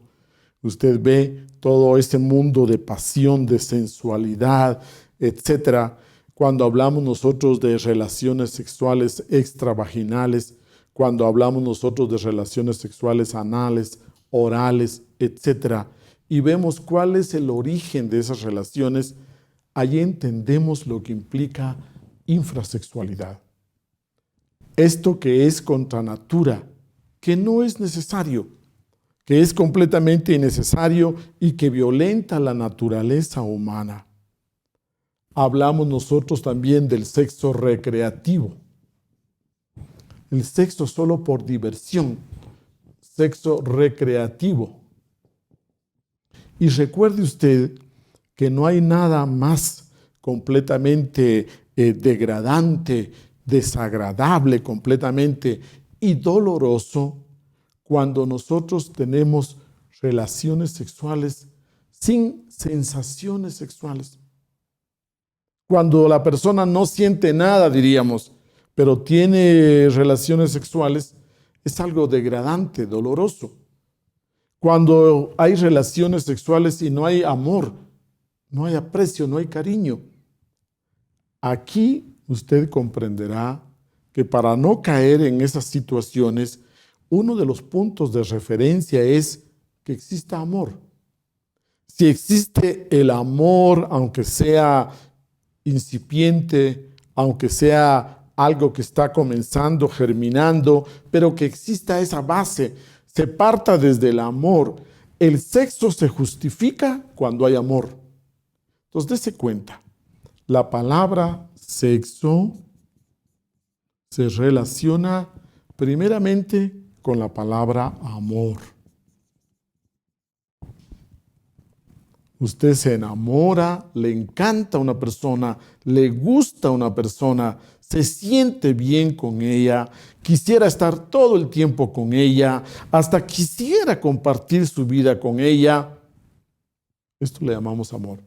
Usted ve todo ese mundo de pasión, de sensualidad, etc. Cuando hablamos nosotros de relaciones sexuales extravaginales, cuando hablamos nosotros de relaciones sexuales anales, orales, etc. Y vemos cuál es el origen de esas relaciones, allí entendemos lo que implica infrasexualidad. Esto que es contra natura, que no es necesario, que es completamente innecesario y que violenta la naturaleza humana. Hablamos nosotros también del sexo recreativo. El sexo solo por diversión, sexo recreativo. Y recuerde usted que no hay nada más completamente degradante, desagradable completamente y doloroso cuando nosotros tenemos relaciones sexuales sin sensaciones sexuales. Cuando la persona no siente nada, diríamos, pero tiene relaciones sexuales, es algo degradante, doloroso. Cuando hay relaciones sexuales y no hay amor, no hay aprecio, no hay cariño. Aquí usted comprenderá que para no caer en esas situaciones, uno de los puntos de referencia es que exista amor. Si existe el amor, aunque sea incipiente, aunque sea algo que está comenzando, germinando, pero que exista esa base, se parta desde el amor. El sexo se justifica cuando hay amor. Entonces, dése cuenta, la palabra sexo se relaciona primeramente con la palabra amor. Usted se enamora, le encanta a una persona, le gusta a una persona, se siente bien con ella, quisiera estar todo el tiempo con ella, hasta quisiera compartir su vida con ella. Esto le llamamos amor.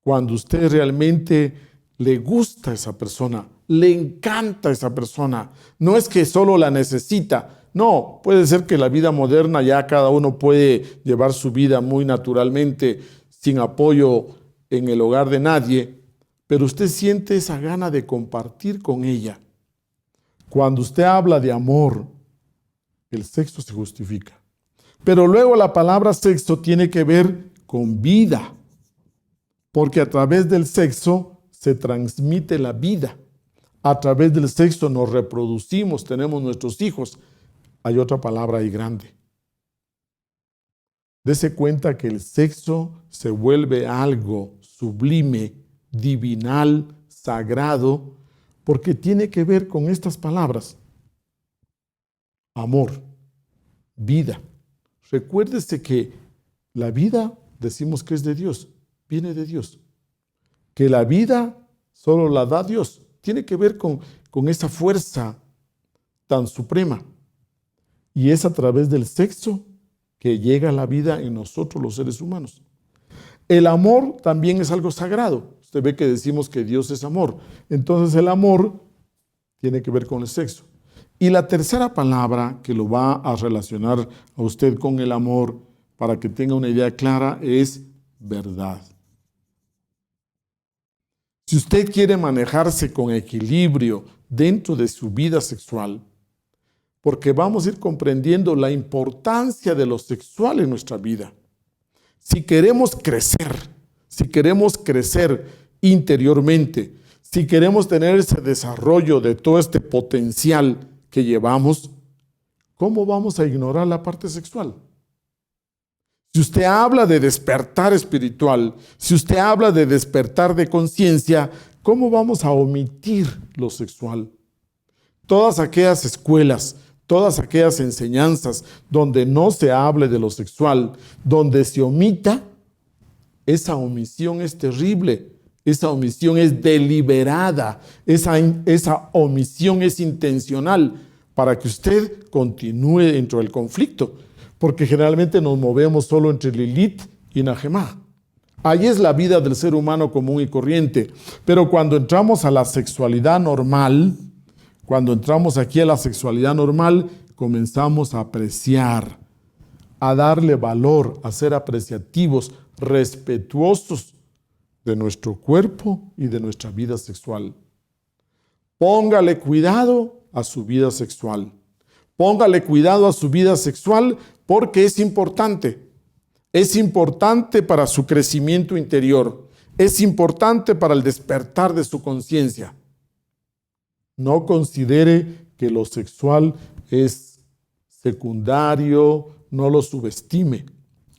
Cuando usted realmente le gusta a esa persona, le encanta a esa persona, no es que solo la necesita. No, puede ser que la vida moderna ya cada uno puede llevar su vida muy naturalmente, sin apoyo en el hogar de nadie, pero usted siente esa gana de compartir con ella. Cuando usted habla de amor, el sexo se justifica. Pero luego la palabra sexo tiene que ver con vida, porque a través del sexo se transmite la vida. A través del sexo nos reproducimos, tenemos nuestros hijos. Hay otra palabra ahí grande. Dese cuenta que el sexo se vuelve algo sublime, divinal, sagrado, porque tiene que ver con estas palabras. Amor, vida. Recuérdese que la vida, decimos que es de Dios, viene de Dios. Que la vida solo la da Dios. Tiene que ver con esa fuerza tan suprema. Y es a través del sexo que llega la vida en nosotros los seres humanos. El amor también es algo sagrado. Usted ve que decimos que Dios es amor. Entonces el amor tiene que ver con el sexo. Y la tercera palabra que lo va a relacionar a usted con el amor, para que tenga una idea clara, es verdad. Si usted quiere manejarse con equilibrio dentro de su vida sexual, porque vamos a ir comprendiendo la importancia de lo sexual en nuestra vida. Si queremos crecer interiormente, si queremos tener ese desarrollo de todo este potencial que llevamos, ¿cómo vamos a ignorar la parte sexual? Si usted habla de despertar espiritual, si usted habla de despertar de conciencia, ¿cómo vamos a omitir lo sexual? Todas aquellas escuelas, todas aquellas enseñanzas donde no se hable de lo sexual, donde se omita, esa omisión es terrible, esa omisión es deliberada, esa omisión es intencional para que usted continúe dentro del conflicto, porque generalmente nos movemos solo entre Lilith y Najemá. Ahí es la vida del ser humano común y corriente, pero cuando entramos a la sexualidad normal, cuando entramos aquí a la sexualidad normal, comenzamos a apreciar, a darle valor, a ser apreciativos, respetuosos de nuestro cuerpo y de nuestra vida sexual. Póngale cuidado a su vida sexual. Póngale cuidado a su vida sexual porque es importante. Es importante para su crecimiento interior. Es importante para el despertar de su conciencia. No considere que lo sexual es secundario, no lo subestime.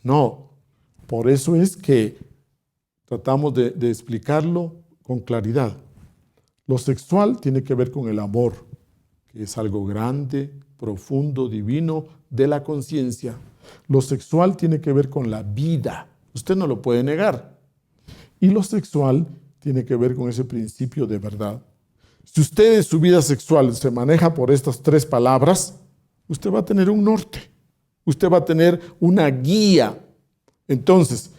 No, por eso es que tratamos de explicarlo con claridad. Lo sexual tiene que ver con el amor, que es algo grande, profundo, divino, de la conciencia. Lo sexual tiene que ver con la vida. Usted no lo puede negar. Y lo sexual tiene que ver con ese principio de verdad. Si usted en su vida sexual se maneja por estas tres palabras, usted va a tener un norte. Usted va a tener una guía. Entonces,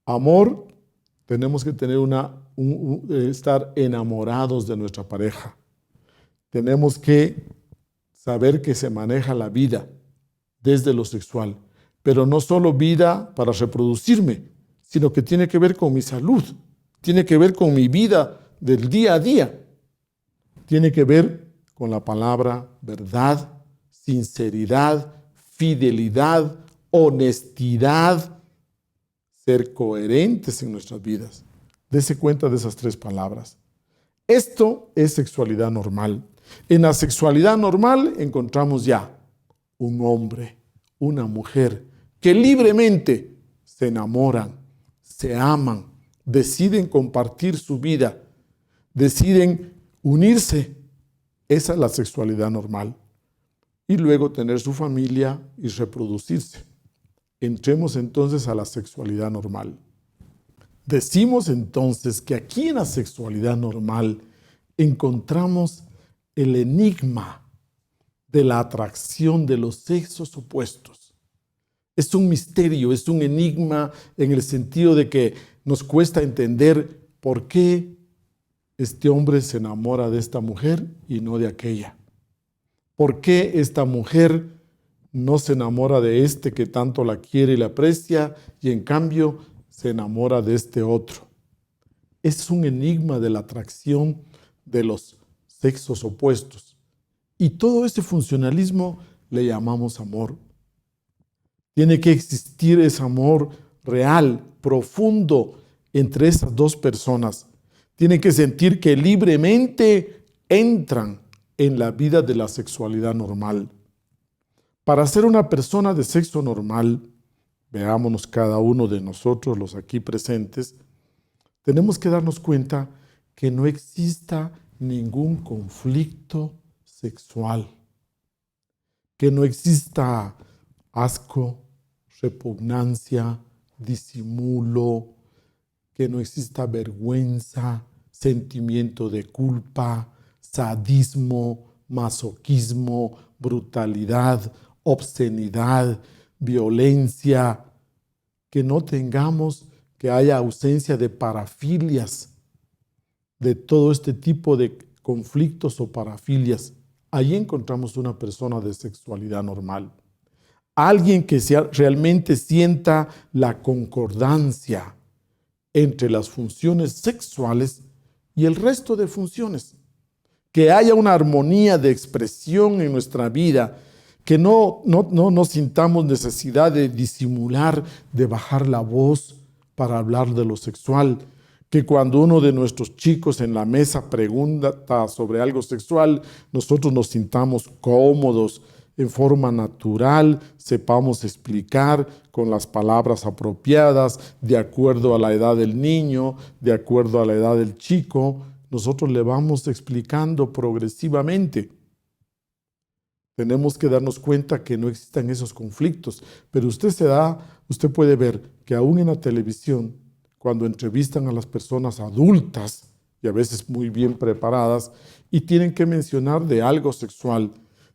amor, tenemos que tener estar enamorados de nuestra pareja. Tenemos que saber que se maneja la vida desde lo sexual, pero no solo vida para reproducirme, sino que tiene que ver con mi salud, tiene que ver con mi vida del día a día, tiene que ver con la palabra verdad, sinceridad, fidelidad, honestidad, ser coherentes en nuestras vidas. Dese cuenta de esas tres palabras. Esto es sexualidad normal. En la sexualidad normal encontramos ya un hombre, una mujer que libremente se enamoran, se aman, deciden compartir su vida, deciden unirse. Esa es la sexualidad normal. Y luego tener su familia y reproducirse. Entremos entonces a la sexualidad normal. Decimos entonces que aquí en la sexualidad normal encontramos el enigma de la atracción de los sexos opuestos. Es un misterio, es un enigma en el sentido de que nos cuesta entender por qué este hombre se enamora de esta mujer y no de aquella. ¿Por qué esta mujer no se enamora de este que tanto la quiere y la aprecia y en cambio se enamora de este otro? Es un enigma de la atracción de los sexos opuestos. Y todo ese funcionalismo le llamamos amor. Tiene que existir ese amor real, profundo entre esas dos personas. Tienen que sentir que libremente entran en la vida de la sexualidad normal. Para ser una persona de sexo normal, veámonos cada uno de nosotros, los aquí presentes, tenemos que darnos cuenta que no exista ningún conflicto sexual, que no exista asco, repugnancia, disimulo, que no exista vergüenza, sentimiento de culpa, sadismo, masoquismo, brutalidad, obscenidad, violencia, que no tengamos, que haya ausencia de parafilias, de todo este tipo de conflictos o parafilias. Ahí encontramos una persona de sexualidad normal. Alguien que realmente sienta la concordancia entre las funciones sexuales y el resto de funciones. Que haya una armonía de expresión en nuestra vida, que no nos sintamos necesidad de disimular, de bajar la voz para hablar de lo sexual. Que cuando uno de nuestros chicos en la mesa pregunta sobre algo sexual, nosotros nos sintamos cómodos, en forma natural, sepamos explicar con las palabras apropiadas, de acuerdo a la edad del niño, de acuerdo a la edad del chico. Nosotros le vamos explicando progresivamente. Tenemos que darnos cuenta que no existan esos conflictos, pero usted puede ver que aún en la televisión, cuando entrevistan a las personas adultas, y a veces muy bien preparadas, y tienen que mencionar de algo sexual,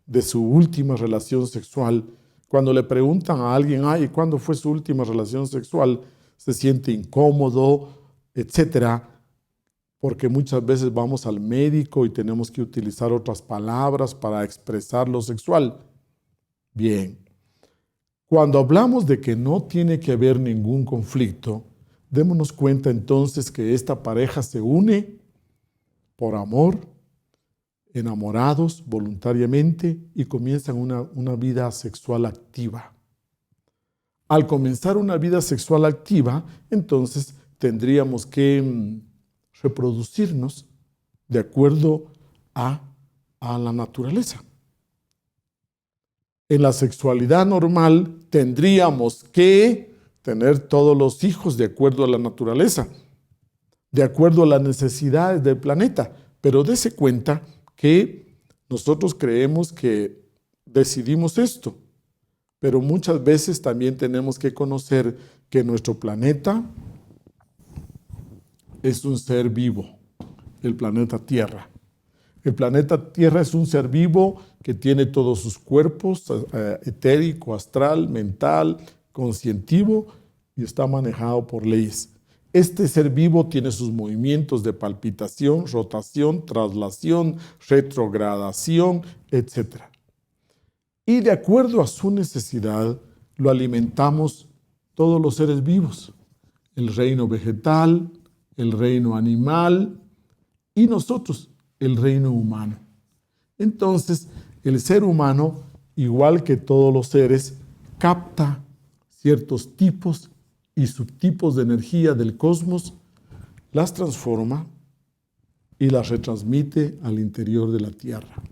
de su última relación sexual, cuando le preguntan a alguien, ay, ¿cuándo fue su última relación sexual?, se siente incómodo, etcétera, porque muchas veces vamos al médico y tenemos que utilizar otras palabras para expresar lo sexual. Bien, cuando hablamos de que no tiene que haber ningún conflicto, démonos cuenta entonces que esta pareja se une por amor, enamorados voluntariamente y comienzan una vida sexual activa. Al comenzar una vida sexual activa, entonces tendríamos que reproducirnos de acuerdo a la naturaleza. En la sexualidad normal tendríamos que tener todos los hijos de acuerdo a la naturaleza, de acuerdo a las necesidades del planeta, pero dése cuenta que nosotros creemos que decidimos esto, pero muchas veces también tenemos que conocer que nuestro planeta es un ser vivo, el planeta Tierra. El planeta Tierra es un ser vivo que tiene todos sus cuerpos, etérico, astral, mental, conscientivo, y está manejado por leyes. Este ser vivo tiene sus movimientos de palpitación, rotación, traslación, retrogradación, etc. Y de acuerdo a su necesidad, lo alimentamos todos los seres vivos. El reino vegetal, el reino animal y nosotros, el reino humano. Entonces, el ser humano, igual que todos los seres, capta ciertos tipos y subtipos de energía del cosmos, las transforma y las retransmite al interior de la Tierra.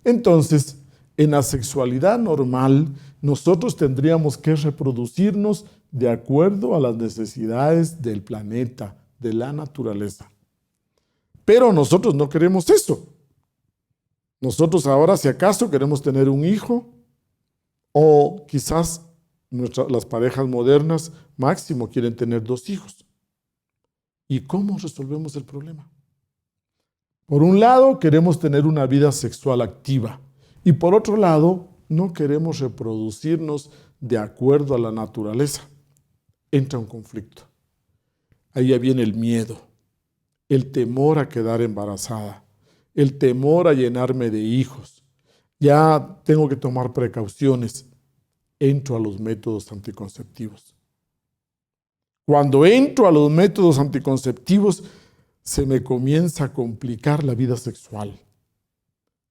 Entonces, en la sexualidad normal, nosotros tendríamos que reproducirnos de acuerdo a las necesidades del planeta, de la naturaleza. Pero nosotros no queremos eso. Nosotros ahora, si acaso, queremos tener un hijo, o quizás las parejas modernas máximo quieren tener 2 hijos. ¿Y cómo resolvemos el problema? Por un lado, queremos tener una vida sexual activa, y por otro lado, no queremos reproducirnos de acuerdo a la naturaleza. Entra un conflicto. Ahí ya viene el miedo, el temor a quedar embarazada, el temor a llenarme de hijos. Ya tengo que tomar precauciones. Entro a los métodos anticonceptivos. Cuando entro a los métodos anticonceptivos, se me comienza a complicar la vida sexual.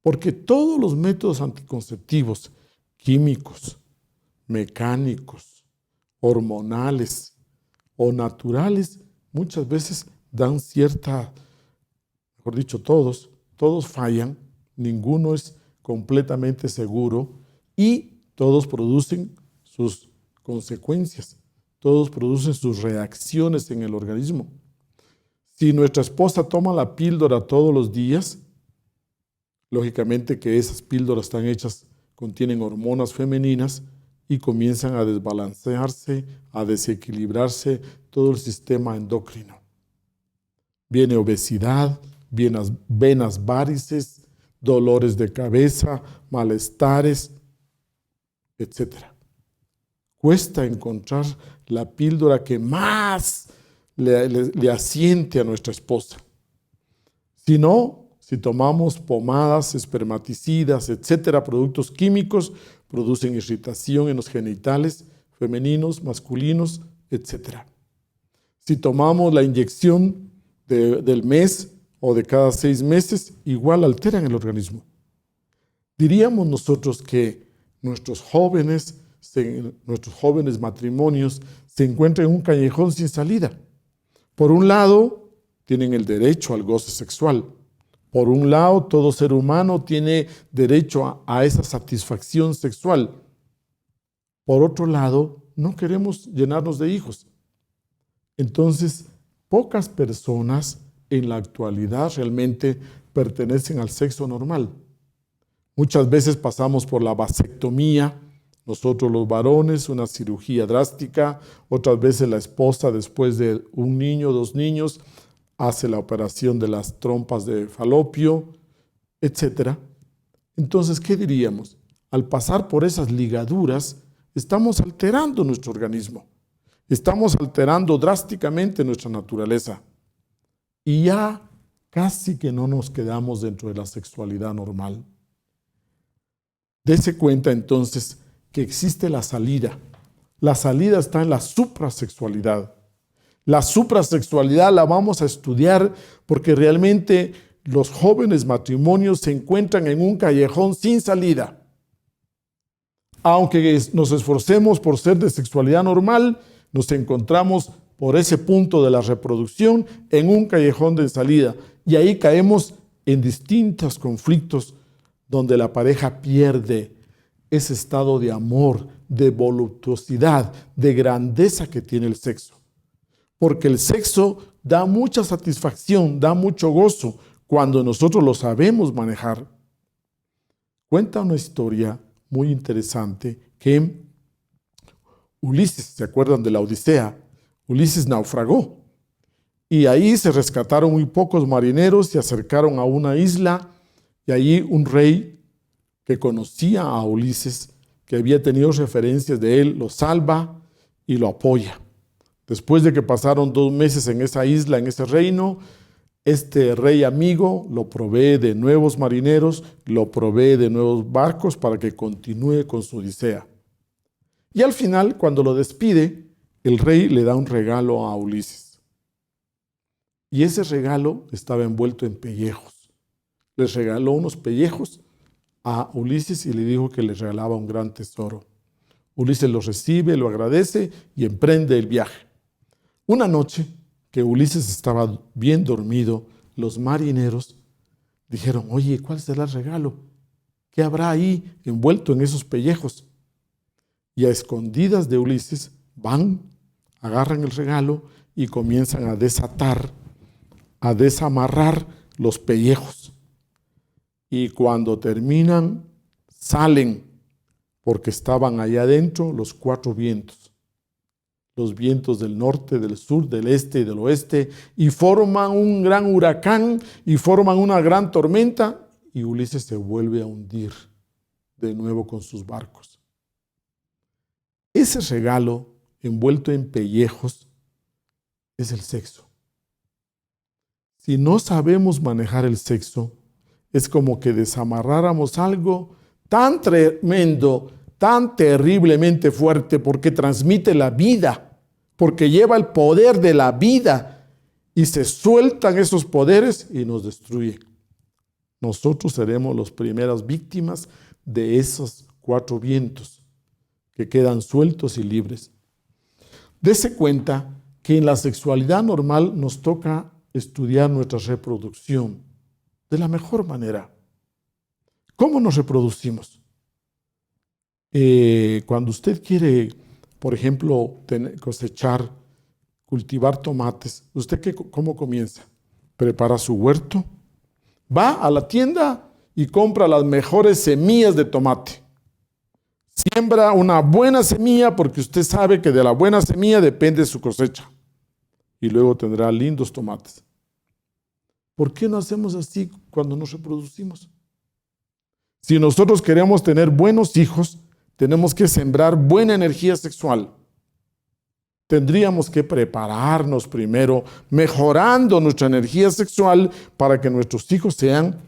Porque todos los métodos anticonceptivos, químicos, mecánicos, hormonales o naturales, muchas veces dan mejor dicho, todos fallan, ninguno es completamente seguro y todos producen sus consecuencias, todos producen sus reacciones en el organismo. Si nuestra esposa toma la píldora todos los días, lógicamente que esas píldoras contienen hormonas femeninas y comienzan a desbalancearse, a desequilibrarse todo el sistema endocrino. Viene obesidad, venas varices, dolores de cabeza, malestares, etc. Cuesta encontrar la píldora que más le asiente a nuestra esposa. Si tomamos pomadas, espermaticidas, etcétera, productos químicos, producen irritación en los genitales femeninos, masculinos, etcétera. Si tomamos la inyección del mes o de cada 6 meses, igual alteran el organismo. Diríamos nosotros que nuestros jóvenes matrimonios se encuentran en un callejón sin salida. Por un lado, tienen el derecho al goce sexual. Por un lado, todo ser humano tiene derecho a esa satisfacción sexual. Por otro lado, no queremos llenarnos de hijos. Entonces, pocas personas en la actualidad realmente pertenecen al sexo normal. Muchas veces pasamos por la vasectomía, nosotros los varones, una cirugía drástica, otras veces la esposa después de un niño, 2 niños, hace la operación de las trompas de falopio, etc. Entonces, ¿qué diríamos? Al pasar por esas ligaduras, estamos alterando nuestro organismo, estamos alterando drásticamente nuestra naturaleza y ya casi que no nos quedamos dentro de la sexualidad normal. Dese cuenta entonces que existe la salida. La salida está en la suprasexualidad. La suprasexualidad la vamos a estudiar porque realmente los jóvenes matrimonios se encuentran en un callejón sin salida. Aunque nos esforcemos por ser de sexualidad normal, nos encontramos por ese punto de la reproducción en un callejón de salida. Y ahí caemos en distintos conflictos donde la pareja pierde ese estado de amor, de voluptuosidad, de grandeza que tiene el sexo. Porque el sexo da mucha satisfacción, da mucho gozo cuando nosotros lo sabemos manejar. Cuenta una historia muy interesante que Ulises, ¿se acuerdan de la Odisea? Ulises naufragó y ahí se rescataron muy pocos marineros, se acercaron a una isla y allí un rey que conocía a Ulises, que había tenido referencias de él, lo salva y lo apoya. Después de que pasaron 2 meses en esa isla, en ese reino, este rey amigo lo provee de nuevos marineros, lo provee de nuevos barcos para que continúe con su odisea. Y al final, cuando lo despide, el rey le da un regalo a Ulises. Y ese regalo estaba envuelto en pellejos. Les regaló unos pellejos a Ulises y le dijo que le regalaba un gran tesoro. Ulises lo recibe, lo agradece y emprende el viaje. Una noche que Ulises estaba bien dormido, los marineros dijeron: oye, ¿cuál será el regalo? ¿Qué habrá ahí envuelto en esos pellejos? Y a escondidas de Ulises van, agarran el regalo y comienzan a desatar, a desamarrar los pellejos. Y cuando terminan, salen, porque estaban allá adentro los 4 vientos. Los vientos del norte, del sur, del este y del oeste, y forman un gran huracán, y forman una gran tormenta, y Ulises se vuelve a hundir de nuevo con sus barcos. Ese regalo envuelto en pellejos es el sexo. Si no sabemos manejar el sexo, es como que desamarráramos algo tan tremendo, tan terriblemente fuerte, porque transmite la vida, porque lleva el poder de la vida, y se sueltan esos poderes y nos destruyen. Nosotros seremos las primeras víctimas de esos 4 vientos que quedan sueltos y libres. Dese cuenta que en la sexualidad normal nos toca estudiar nuestra reproducción de la mejor manera. ¿Cómo nos reproducimos? Cuando usted quiere, por ejemplo, cosechar, cultivar tomates, ¿usted cómo comienza? Prepara su huerto, va a la tienda y compra las mejores semillas de tomate. Siembra una buena semilla porque usted sabe que de la buena semilla depende su cosecha. Y luego tendrá lindos tomates. ¿Por qué no hacemos así cuando nos reproducimos? Si nosotros queremos tener buenos hijos, tenemos que sembrar buena energía sexual. Tendríamos que prepararnos primero, mejorando nuestra energía sexual para que nuestros hijos sean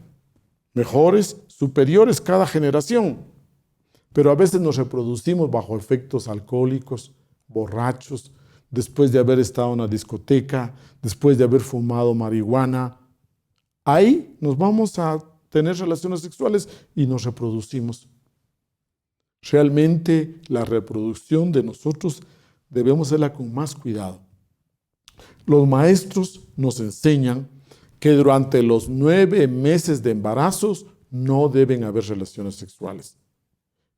mejores, superiores cada generación. Pero a veces nos reproducimos bajo efectos alcohólicos, borrachos, después de haber estado en una discoteca, después de haber fumado marihuana, Ahí nos vamos a tener relaciones sexuales y nos reproducimos. Realmente la reproducción de nosotros debemos hacerla con más cuidado. Los maestros nos enseñan que durante los 9 meses de embarazos no deben haber relaciones sexuales.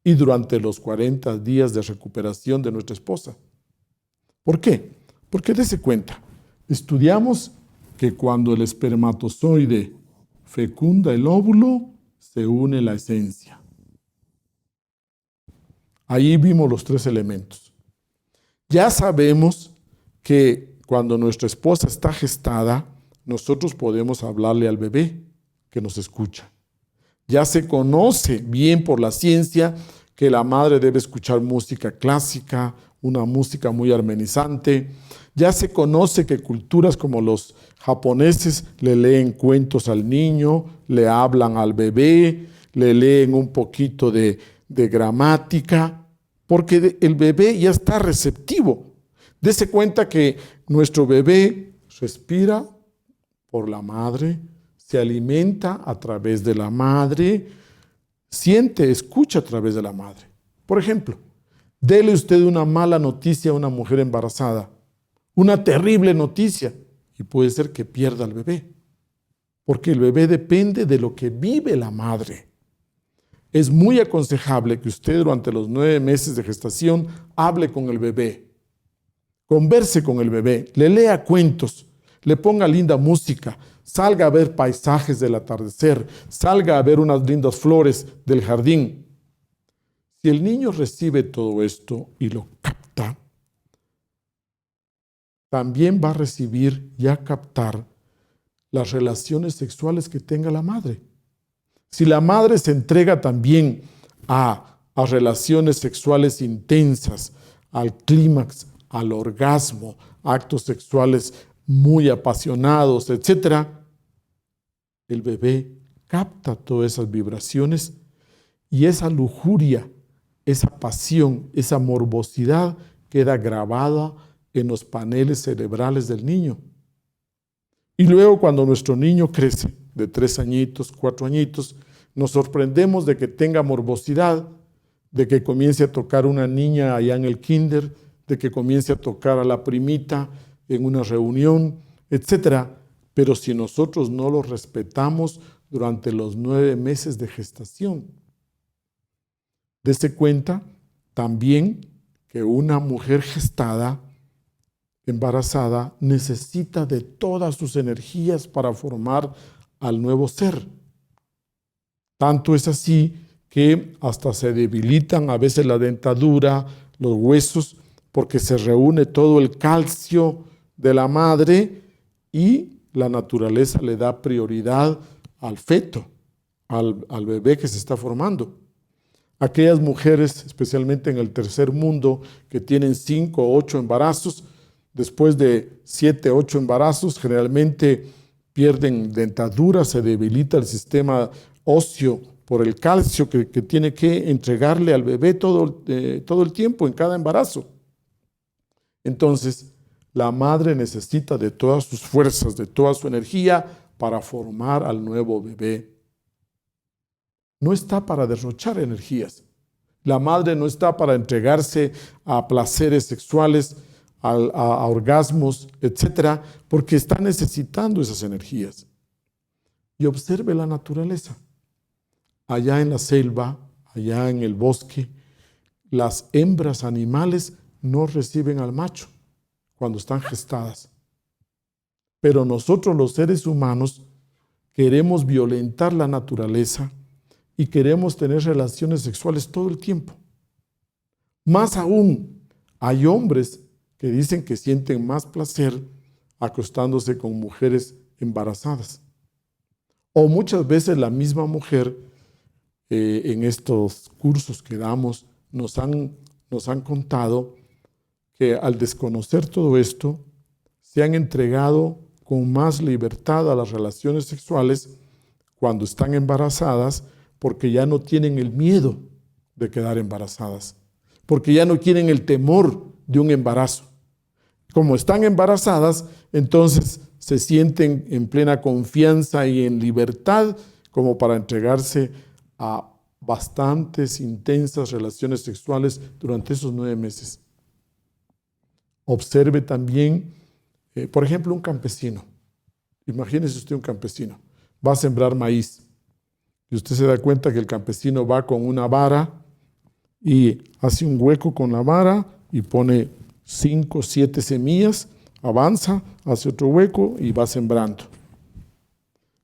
Y durante los 40 días de recuperación de nuestra esposa. ¿Por qué? Porque dése cuenta, estudiamos que cuando el espermatozoide fecunda el óvulo, se une la esencia. Ahí vimos los 3 elementos. Ya sabemos que cuando nuestra esposa está gestada, nosotros podemos hablarle al bebé que nos escucha. Ya se conoce bien por la ciencia que la madre debe escuchar música clásica, una música muy armonizante. Ya se conoce que culturas como los japoneses le leen cuentos al niño, le hablan al bebé, le leen un poquito de gramática, porque el bebé ya está receptivo. Dese cuenta que nuestro bebé respira por la madre, se alimenta a través de la madre, siente, escucha a través de la madre. Por ejemplo, dele usted una mala noticia a una mujer embarazada, una terrible noticia, y puede ser que pierda al bebé, porque el bebé depende de lo que vive la madre. Es muy aconsejable que usted durante los 9 meses de gestación hable con el bebé, converse con el bebé, le lea cuentos, le ponga linda música, salga a ver paisajes del atardecer, salga a ver unas lindas flores del jardín. Si el niño recibe todo esto y lo capta, también va a recibir y a captar las relaciones sexuales que tenga la madre. Si la madre se entrega también a relaciones sexuales intensas, al clímax, al orgasmo, actos sexuales muy apasionados, etc., el bebé capta todas esas vibraciones y esa lujuria, esa pasión, esa morbosidad queda grabada en los paneles cerebrales del niño. Y luego cuando nuestro niño crece, de 3 añitos, 4 añitos, nos sorprendemos de que tenga morbosidad, de que comience a tocar una niña allá en el kinder, de que comience a tocar a la primita en una reunión, etc. Pero si nosotros no lo respetamos durante los 9 meses de gestación, dése cuenta también que una mujer gestada, embarazada, necesita de todas sus energías para formar al nuevo ser. Tanto es así que hasta se debilitan a veces la dentadura, los huesos, porque se reúne todo el calcio de la madre y la naturaleza le da prioridad al feto, al bebé que se está formando. Aquellas mujeres, especialmente en el tercer mundo, que tienen 5 o 8 embarazos, después de 7 o 8 embarazos, generalmente pierden dentadura, se debilita el sistema óseo por el calcio que tiene que entregarle al bebé todo el tiempo en cada embarazo. Entonces, la madre necesita de todas sus fuerzas, de toda su energía para formar al nuevo bebé. No está para derrochar energías. La madre no está para entregarse a placeres sexuales, a orgasmos, etcétera, porque está necesitando esas energías. Y observe la naturaleza. Allá en la selva, allá en el bosque, las hembras animales no reciben al macho cuando están gestadas. Pero nosotros los seres humanos queremos violentar la naturaleza y queremos tener relaciones sexuales todo el tiempo. Más aún, hay hombres que dicen que sienten más placer acostándose con mujeres embarazadas. O muchas veces la misma mujer, en estos cursos que damos, nos han contado que al desconocer todo esto, se han entregado con más libertad a las relaciones sexuales cuando están embarazadas, porque ya no tienen el miedo de quedar embarazadas, porque ya no quieren el temor de un embarazo. Como están embarazadas, entonces se sienten en plena confianza y en libertad como para entregarse a bastantes intensas relaciones sexuales durante esos 9 meses. Observe también, por ejemplo, un campesino. Imagínese usted un campesino. Va a sembrar maíz. Y usted se da cuenta que el campesino va con una vara y hace un hueco con la vara y pone 5 o 7 semillas, avanza, hace otro hueco y va sembrando.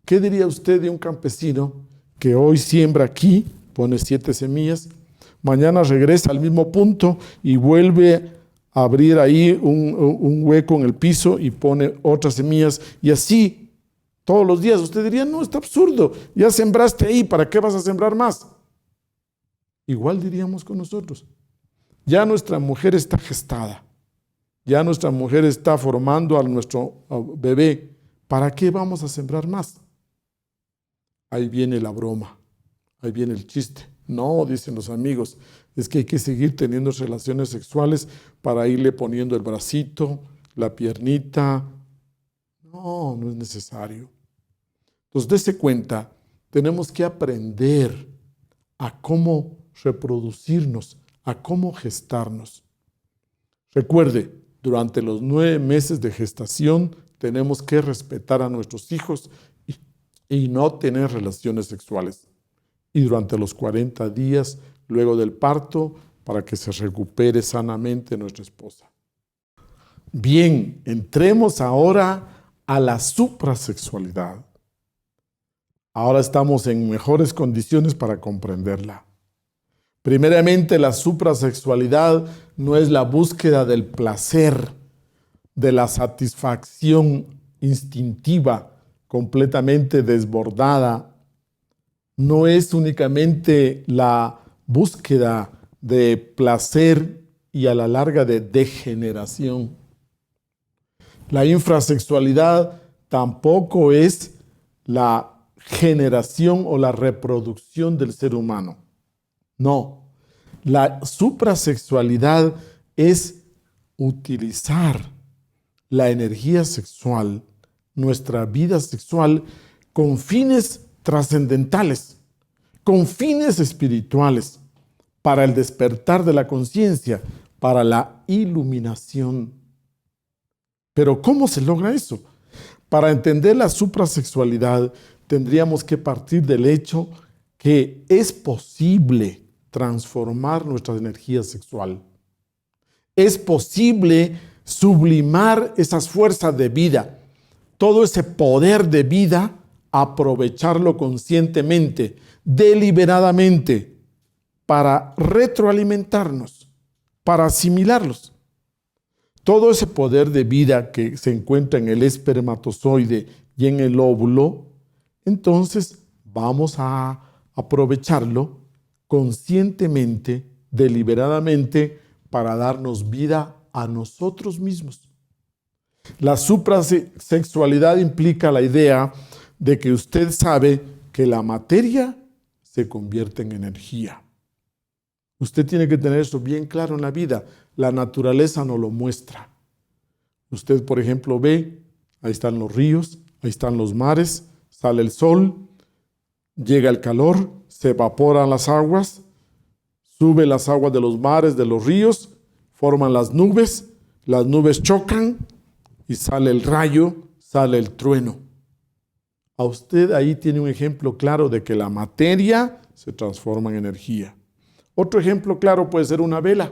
¿Qué diría usted de un campesino que hoy siembra aquí, pone 7 semillas, mañana regresa al mismo punto y vuelve a abrir ahí un hueco en el piso y pone otras semillas y así todos los días? Usted diría, no, está absurdo, ya sembraste ahí, ¿para qué vas a sembrar más? Igual diríamos con nosotros. Ya nuestra mujer está gestada, ya nuestra mujer está formando a nuestro bebé. ¿Para qué vamos a sembrar más? Ahí viene la broma, ahí viene el chiste. No, dicen los amigos, es que hay que seguir teniendo relaciones sexuales para irle poniendo el bracito, la piernita. No, no es necesario. Entonces, dése cuenta, tenemos que aprender a cómo reproducirnos, a cómo gestarnos. Recuerde, durante los 9 meses de gestación tenemos que respetar a nuestros hijos y no tener relaciones sexuales. Y durante los 40 días luego del parto, para que se recupere sanamente nuestra esposa. Bien, entremos ahora a la suprasexualidad. Ahora estamos en mejores condiciones para comprenderla. Primeramente, la suprasexualidad no es la búsqueda del placer, de la satisfacción instintiva, completamente desbordada. No es únicamente la búsqueda de placer y a la larga de degeneración. La infrasexualidad tampoco es la generación o la reproducción del ser humano. No, la suprasexualidad es utilizar la energía sexual, nuestra vida sexual, con fines trascendentales, con fines espirituales, para el despertar de la conciencia, para la iluminación. Pero ¿cómo se logra eso? Para entender la suprasexualidad, tendríamos que partir del hecho que es posible transformar nuestra energía sexual. Es posible sublimar esas fuerzas de vida, todo ese poder de vida, aprovecharlo conscientemente, deliberadamente, para retroalimentarnos, para asimilarlos. Todo ese poder de vida que se encuentra en el espermatozoide y en el óvulo, entonces vamos a aprovecharlo conscientemente, deliberadamente, para darnos vida a nosotros mismos. La suprasexualidad implica la idea de que usted sabe que la materia se convierte en energía. Usted tiene que tener eso bien claro en la vida. La naturaleza nos lo muestra. Usted, por ejemplo, ve, ahí están los ríos, ahí están los mares, sale el sol, llega el calor, se evaporan las aguas, suben las aguas de los mares, de los ríos, forman las nubes chocan y sale el rayo, sale el trueno. A usted ahí tiene un ejemplo claro de que la materia se transforma en energía. Otro ejemplo claro puede ser una vela.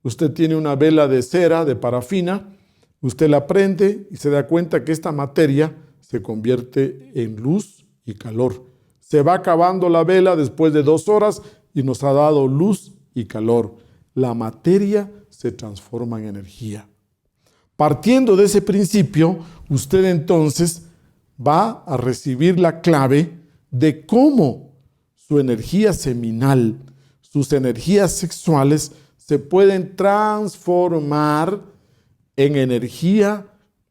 Usted tiene una vela de cera, de parafina, usted la prende y se da cuenta que esta materia se convierte en luz y calor. Se va acabando la vela después de 2 horas y nos ha dado luz y calor. La materia se transforma en energía. Partiendo de ese principio, usted entonces va a recibir la clave de cómo su energía seminal, sus energías sexuales se pueden transformar en energía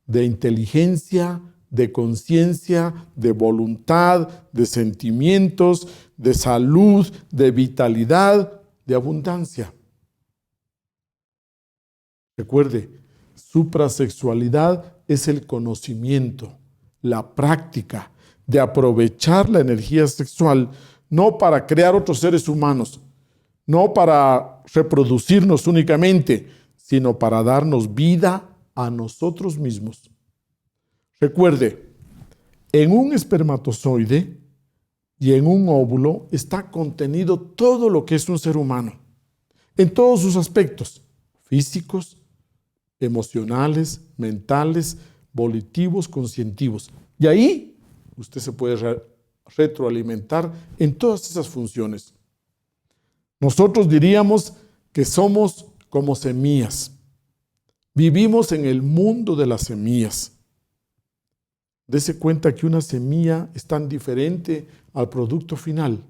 de inteligencia, de conciencia, de voluntad, de sentimientos, de salud, de vitalidad, de abundancia. Recuerde, suprasexualidad es el conocimiento, la práctica de aprovechar la energía sexual no para crear otros seres humanos, no para reproducirnos únicamente, sino para darnos vida a nosotros mismos. Recuerde, en un espermatozoide y en un óvulo está contenido todo lo que es un ser humano, en todos sus aspectos, físicos, emocionales, mentales, volitivos, conscientivos. Y ahí usted se puede retroalimentar en todas esas funciones. Nosotros diríamos que somos como semillas. Vivimos en el mundo de las semillas. Dese cuenta que una semilla es tan diferente al producto final.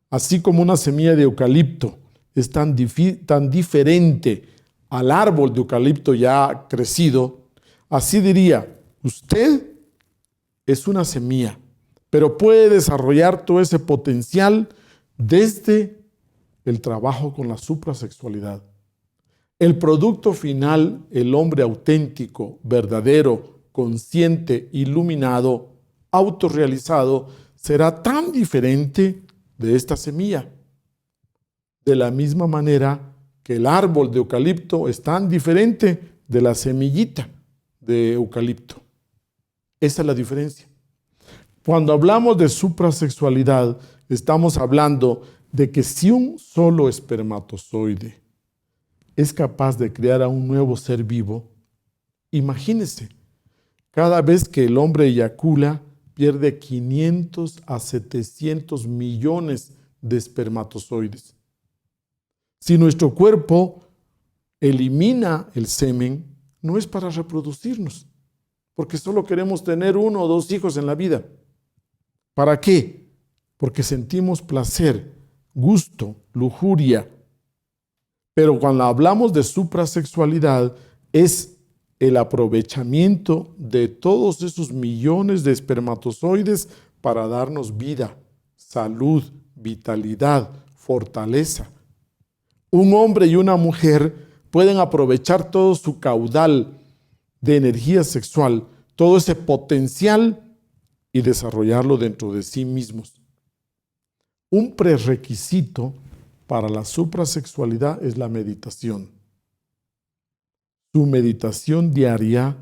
Así como una semilla de eucalipto es tan diferente al árbol de eucalipto ya crecido, así diría, usted es una semilla, pero puede desarrollar todo ese potencial desde el trabajo con la suprasexualidad. El producto final, el hombre auténtico, verdadero, consciente, iluminado, autorrealizado, será tan diferente de esta semilla. De la misma manera que el árbol de eucalipto es tan diferente de la semillita de eucalipto. Esa es la diferencia. Cuando hablamos de suprasexualidad, estamos hablando de que si un solo espermatozoide es capaz de crear a un nuevo ser vivo, imagínese, cada vez que el hombre eyacula, pierde 500 a 700 millones de espermatozoides. Si nuestro cuerpo elimina el semen, no es para reproducirnos, porque solo queremos tener 1 o 2 hijos en la vida. ¿Para qué? Porque sentimos placer, gusto, lujuria. Pero cuando hablamos de suprasexualidad, es el aprovechamiento de todos esos millones de espermatozoides para darnos vida, salud, vitalidad, fortaleza. Un hombre y una mujer pueden aprovechar todo su caudal de energía sexual, todo ese potencial y desarrollarlo dentro de sí mismos. Un prerequisito para la suprasexualidad es la meditación. Su meditación diaria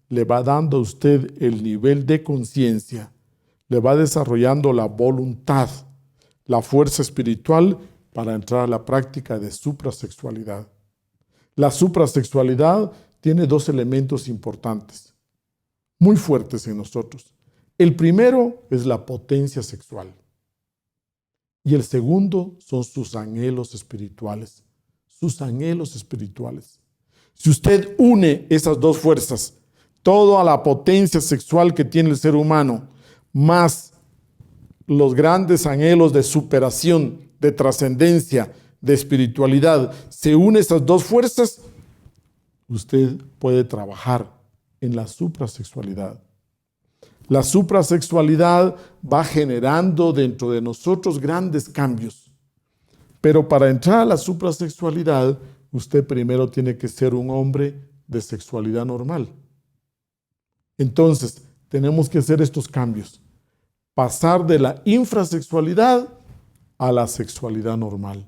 le va dando a usted el nivel de conciencia, le va desarrollando la voluntad, la fuerza espiritual para entrar a la práctica de suprasexualidad. La suprasexualidad tiene 2 elementos importantes, muy fuertes en nosotros. El primero es la potencia sexual y el segundo son sus anhelos espirituales. Sus anhelos espirituales. Si usted une esas 2 fuerzas, toda la potencia sexual que tiene el ser humano, más los grandes anhelos de superación, de trascendencia, de espiritualidad, se unen esas 2 fuerzas, usted puede trabajar en la suprasexualidad. La suprasexualidad va generando dentro de nosotros grandes cambios. Pero para entrar a la suprasexualidad, usted primero tiene que ser un hombre de sexualidad normal. Entonces, tenemos que hacer estos cambios. Pasar de la infrasexualidad a la sexualidad normal.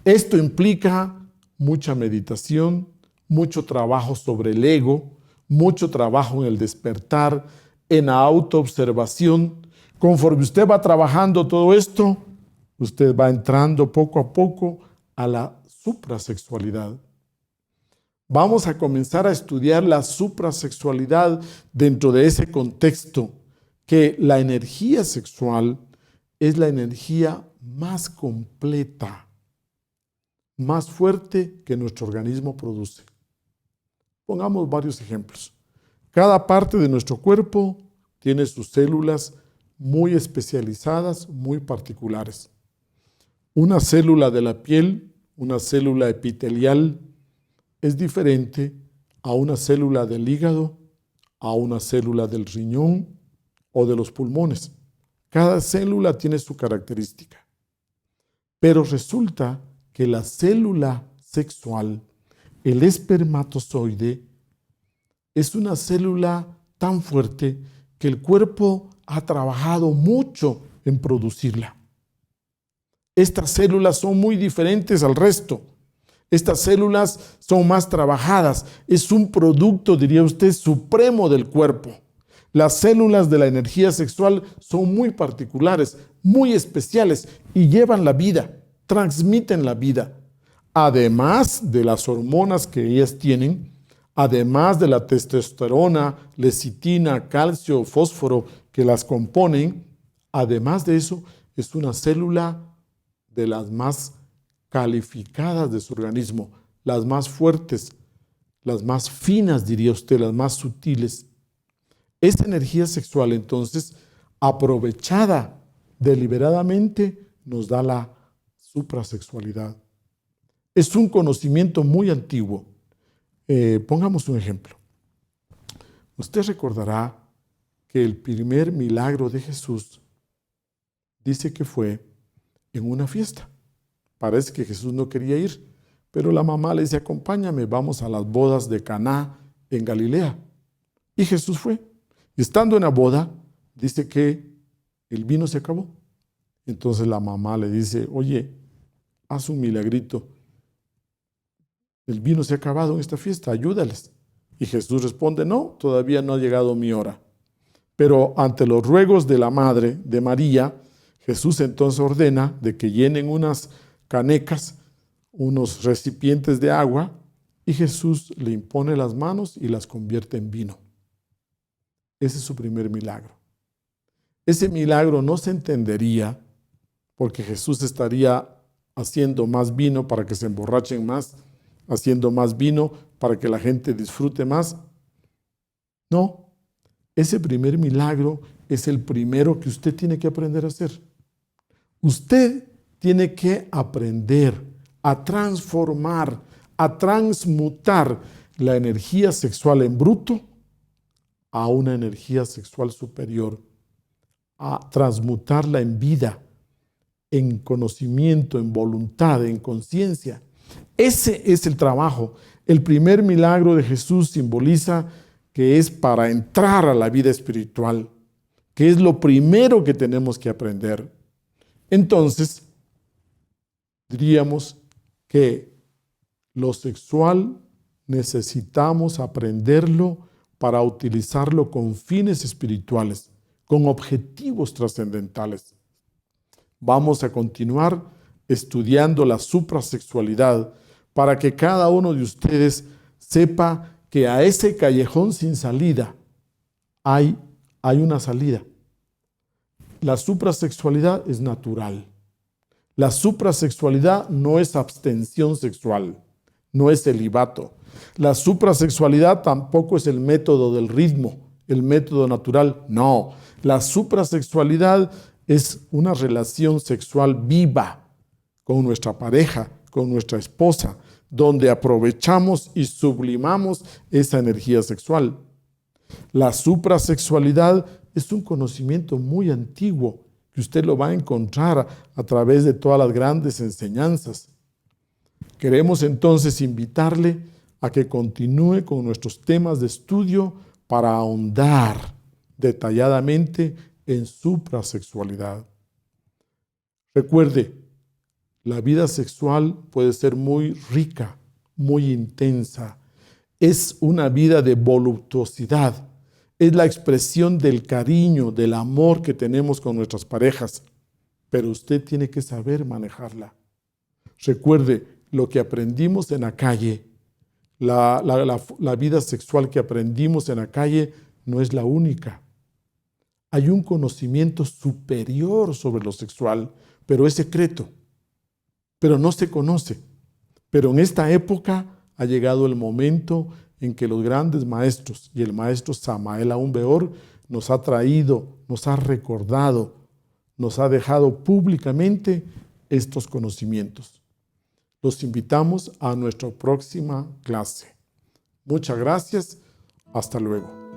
Esto implica mucha meditación, mucho trabajo sobre el ego, mucho trabajo en el despertar, en la autoobservación. Conforme usted va trabajando todo esto, usted va entrando poco a poco a la suprasexualidad. Vamos a comenzar a estudiar la suprasexualidad dentro de ese contexto, que la energía sexual es la energía más completa, más fuerte que nuestro organismo produce. Pongamos varios ejemplos. Cada parte de nuestro cuerpo tiene sus células muy especializadas, muy particulares. Una célula de la piel, una célula epitelial, es diferente a una célula del hígado, a una célula del riñón o de los pulmones. Cada célula tiene su característica. Pero resulta que la célula sexual, el espermatozoide, es una célula tan fuerte que el cuerpo ha trabajado mucho en producirla. Estas células son muy diferentes al resto. Estas células son más trabajadas. Es un producto, diría usted, supremo del cuerpo. Las células de la energía sexual son muy particulares, muy especiales y llevan la vida, transmiten la vida. Además de las hormonas que ellas tienen, además de la testosterona, lecitina, calcio, fósforo que las componen, además de eso, es una célula de las más calificadas de su organismo, las más fuertes, las más finas, diría usted, las más sutiles. Esta energía sexual, entonces, aprovechada deliberadamente, nos da la suprasexualidad. Es un conocimiento muy antiguo. Pongamos un ejemplo. Usted recordará que el primer milagro de Jesús dice que fue en una fiesta. Parece que Jesús no quería ir, pero la mamá le dice, acompáñame, vamos a las bodas de Caná en Galilea. Y Jesús fue. Y estando en la boda, dice que el vino se acabó. Entonces la mamá le dice, oye, haz un milagrito. El vino se ha acabado en esta fiesta, ayúdales. Y Jesús responde, no, todavía no ha llegado mi hora. Pero ante los ruegos de la madre de María, Jesús entonces ordena de que llenen unas canecas, unos recipientes de agua, y Jesús le impone las manos y las convierte en vino. Ese es su primer milagro. Ese milagro no se entendería porque Jesús estaría haciendo más vino para que se emborrachen más, haciendo más vino para que la gente disfrute más. No, ese primer milagro es el primero que usted tiene que aprender a hacer. Usted tiene que aprender a transformar, a transmutar la energía sexual en bruto a una energía sexual superior, a transmutarla en vida, en conocimiento, en voluntad, en conciencia. Ese es el trabajo. El primer milagro de Jesús simboliza que es para entrar a la vida espiritual, que es lo primero que tenemos que aprender. Entonces, diríamos que lo sexual necesitamos aprenderlo para utilizarlo con fines espirituales, con objetivos trascendentales. Vamos a continuar estudiando la suprasexualidad para que cada uno de ustedes sepa que a ese callejón sin salida hay una salida. La suprasexualidad es natural. La suprasexualidad no es abstención sexual, no es celibato. La suprasexualidad tampoco es el método del ritmo, el método natural. No, la suprasexualidad es una relación sexual viva con nuestra pareja, con nuestra esposa, donde aprovechamos y sublimamos esa energía sexual. La suprasexualidad es un conocimiento muy antiguo que usted lo va a encontrar a través de todas las grandes enseñanzas. Queremos entonces invitarle a que continúe con nuestros temas de estudio para ahondar detalladamente en suprasexualidad. Recuerde, la vida sexual puede ser muy rica, muy intensa. Es una vida de voluptuosidad. Es la expresión del cariño, del amor que tenemos con nuestras parejas. Pero usted tiene que saber manejarla. Recuerde, lo que aprendimos en la calle, la vida sexual que aprendimos en la calle no es la única. Hay un conocimiento superior sobre lo sexual, pero es secreto, pero no se conoce. Pero en esta época ha llegado el momento en que los grandes maestros y el maestro Samael Aun Weor nos ha traído, nos ha recordado, nos ha dejado públicamente estos conocimientos. Los invitamos a nuestra próxima clase. Muchas gracias. Hasta luego.